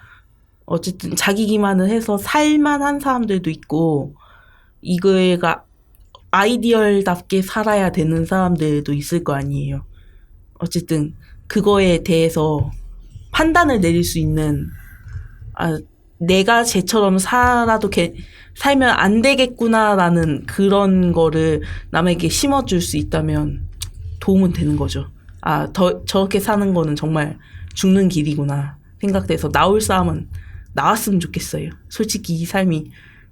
어쨌든 자기 기만을 해서 살만한 사람들도 있고 이거가 아이디얼답게 살아야 되는 사람들도 있을 거 아니에요. 어쨌든 그거에 대해서 판단을 내릴 수 있는 내가 쟤처럼 살면 안 되겠구나라는 그런 거를 남에게 심어줄 수 있다면 도움은 되는 거죠. 저렇게 사는 거는 정말 죽는 길이구나 생각돼서 나올 사람은 나왔으면 좋겠어요. 솔직히 이 삶이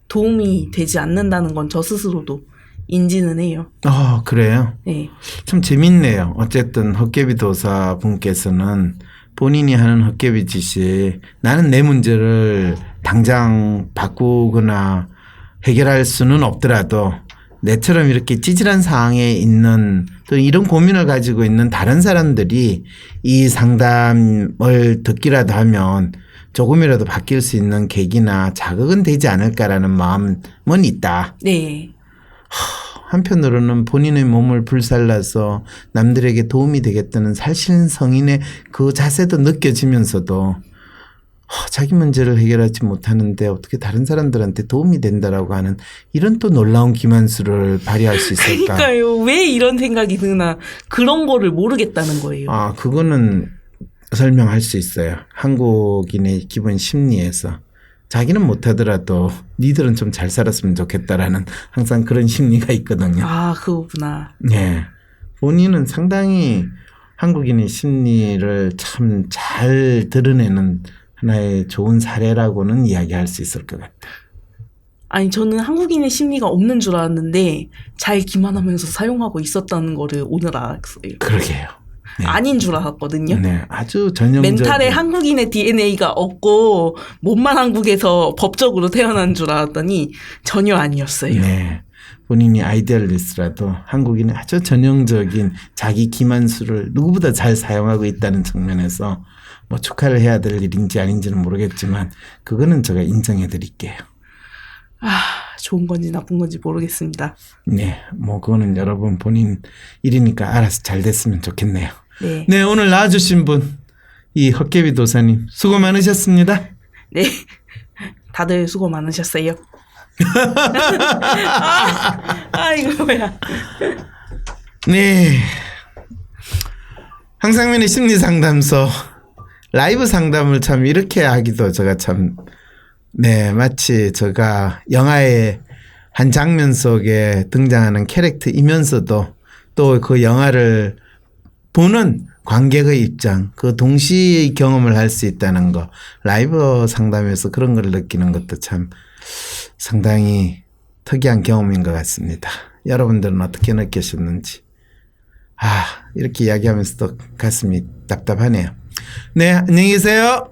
도움이 되지 않는다는 건 저 스스로도 인지는 해요. 그래요? 네. 참 재밌네요. 어쨌든 헛개비 도사 분께서는 본인이 하는 헛개비 짓이 나는 내 문제를 당장 바꾸거나 해결할 수는 없더라도 내처럼 이렇게 찌질한 상황에 있는 또 이런 고민을 가지고 있는 다른 사람들이 이 상담을 듣기라도 하면 조금이라도 바뀔 수 있는 계기나 자극은 되지 않을까라는 마음은 있다. 네. 한편으로는 본인의 몸을 불살라서 남들에게 도움이 되겠다는 살신성인의 그 자세도 느껴지면서도 자기 문제를 해결하지 못하는데 어떻게 다른 사람들한테 도움이 된다라고 하는 이런 또 놀라운 기만수를 발휘할 수 있을까? 그러니까요. 왜 이런 생각이 드나 그런 거를 모르겠다는 거예요. 그거는 설명할 수 있어요. 한국인의 기본 심리에서 자기는 못하더라도 니들은 좀 잘 살았으면 좋겠다라는 항상 그런 심리가 있거든요. 그거구나. 네. 본인은 상당히 한국인의 심리를 참 잘 드러내는 하나의 좋은 사례라고는 이야기할 수 있을 것 같아요. 저는 한국인의 심리가 없는 줄 알았는데 잘 기만하면서 사용하고 있었다는 거를 오늘 알았어요. 그러게요. 네. 아닌 줄 알았거든요. 네, 아주 전형적인 멘탈에 한국인의 DNA가 없고 몸만 한국에서 법적으로 태어난 줄 알았더니 전혀 아니었어요. 네, 본인이 아이디얼리스트라도 한국인의 아주 전형적인 자기 기만수를 누구보다 잘 사용하고 있다는 측면에서 뭐 축하를 해야 될 일인지 아닌지는 모르겠지만 그거는 제가 인정해 드릴게요. 좋은 건지 나쁜 건지 모르겠습니다. 네, 뭐 그거는 여러분 본인 일이니까 알아서 잘 됐으면 좋겠네요. 네. 네, 오늘 나와주신 분, 이 헛개비 도사님 수고 많으셨습니다. 네. 다들 수고 많으셨어요. 이거 뭐야. 네. 황상민의 심리상담소 라이브 상담을 참 이렇게 하기도 제가 참 네, 마치 제가 영화의 한 장면 속에 등장하는 캐릭터이면서도 또 그 영화를 보는 관객의 입장, 그 동시에 경험을 할 수 있다는 거, 라이브 상담에서 그런 걸 느끼는 것도 참 상당히 특이한 경험인 것 같습니다. 여러분들은 어떻게 느끼셨는지. 이렇게 이야기하면서도 가슴이 답답하네요. 네, 안녕히 계세요.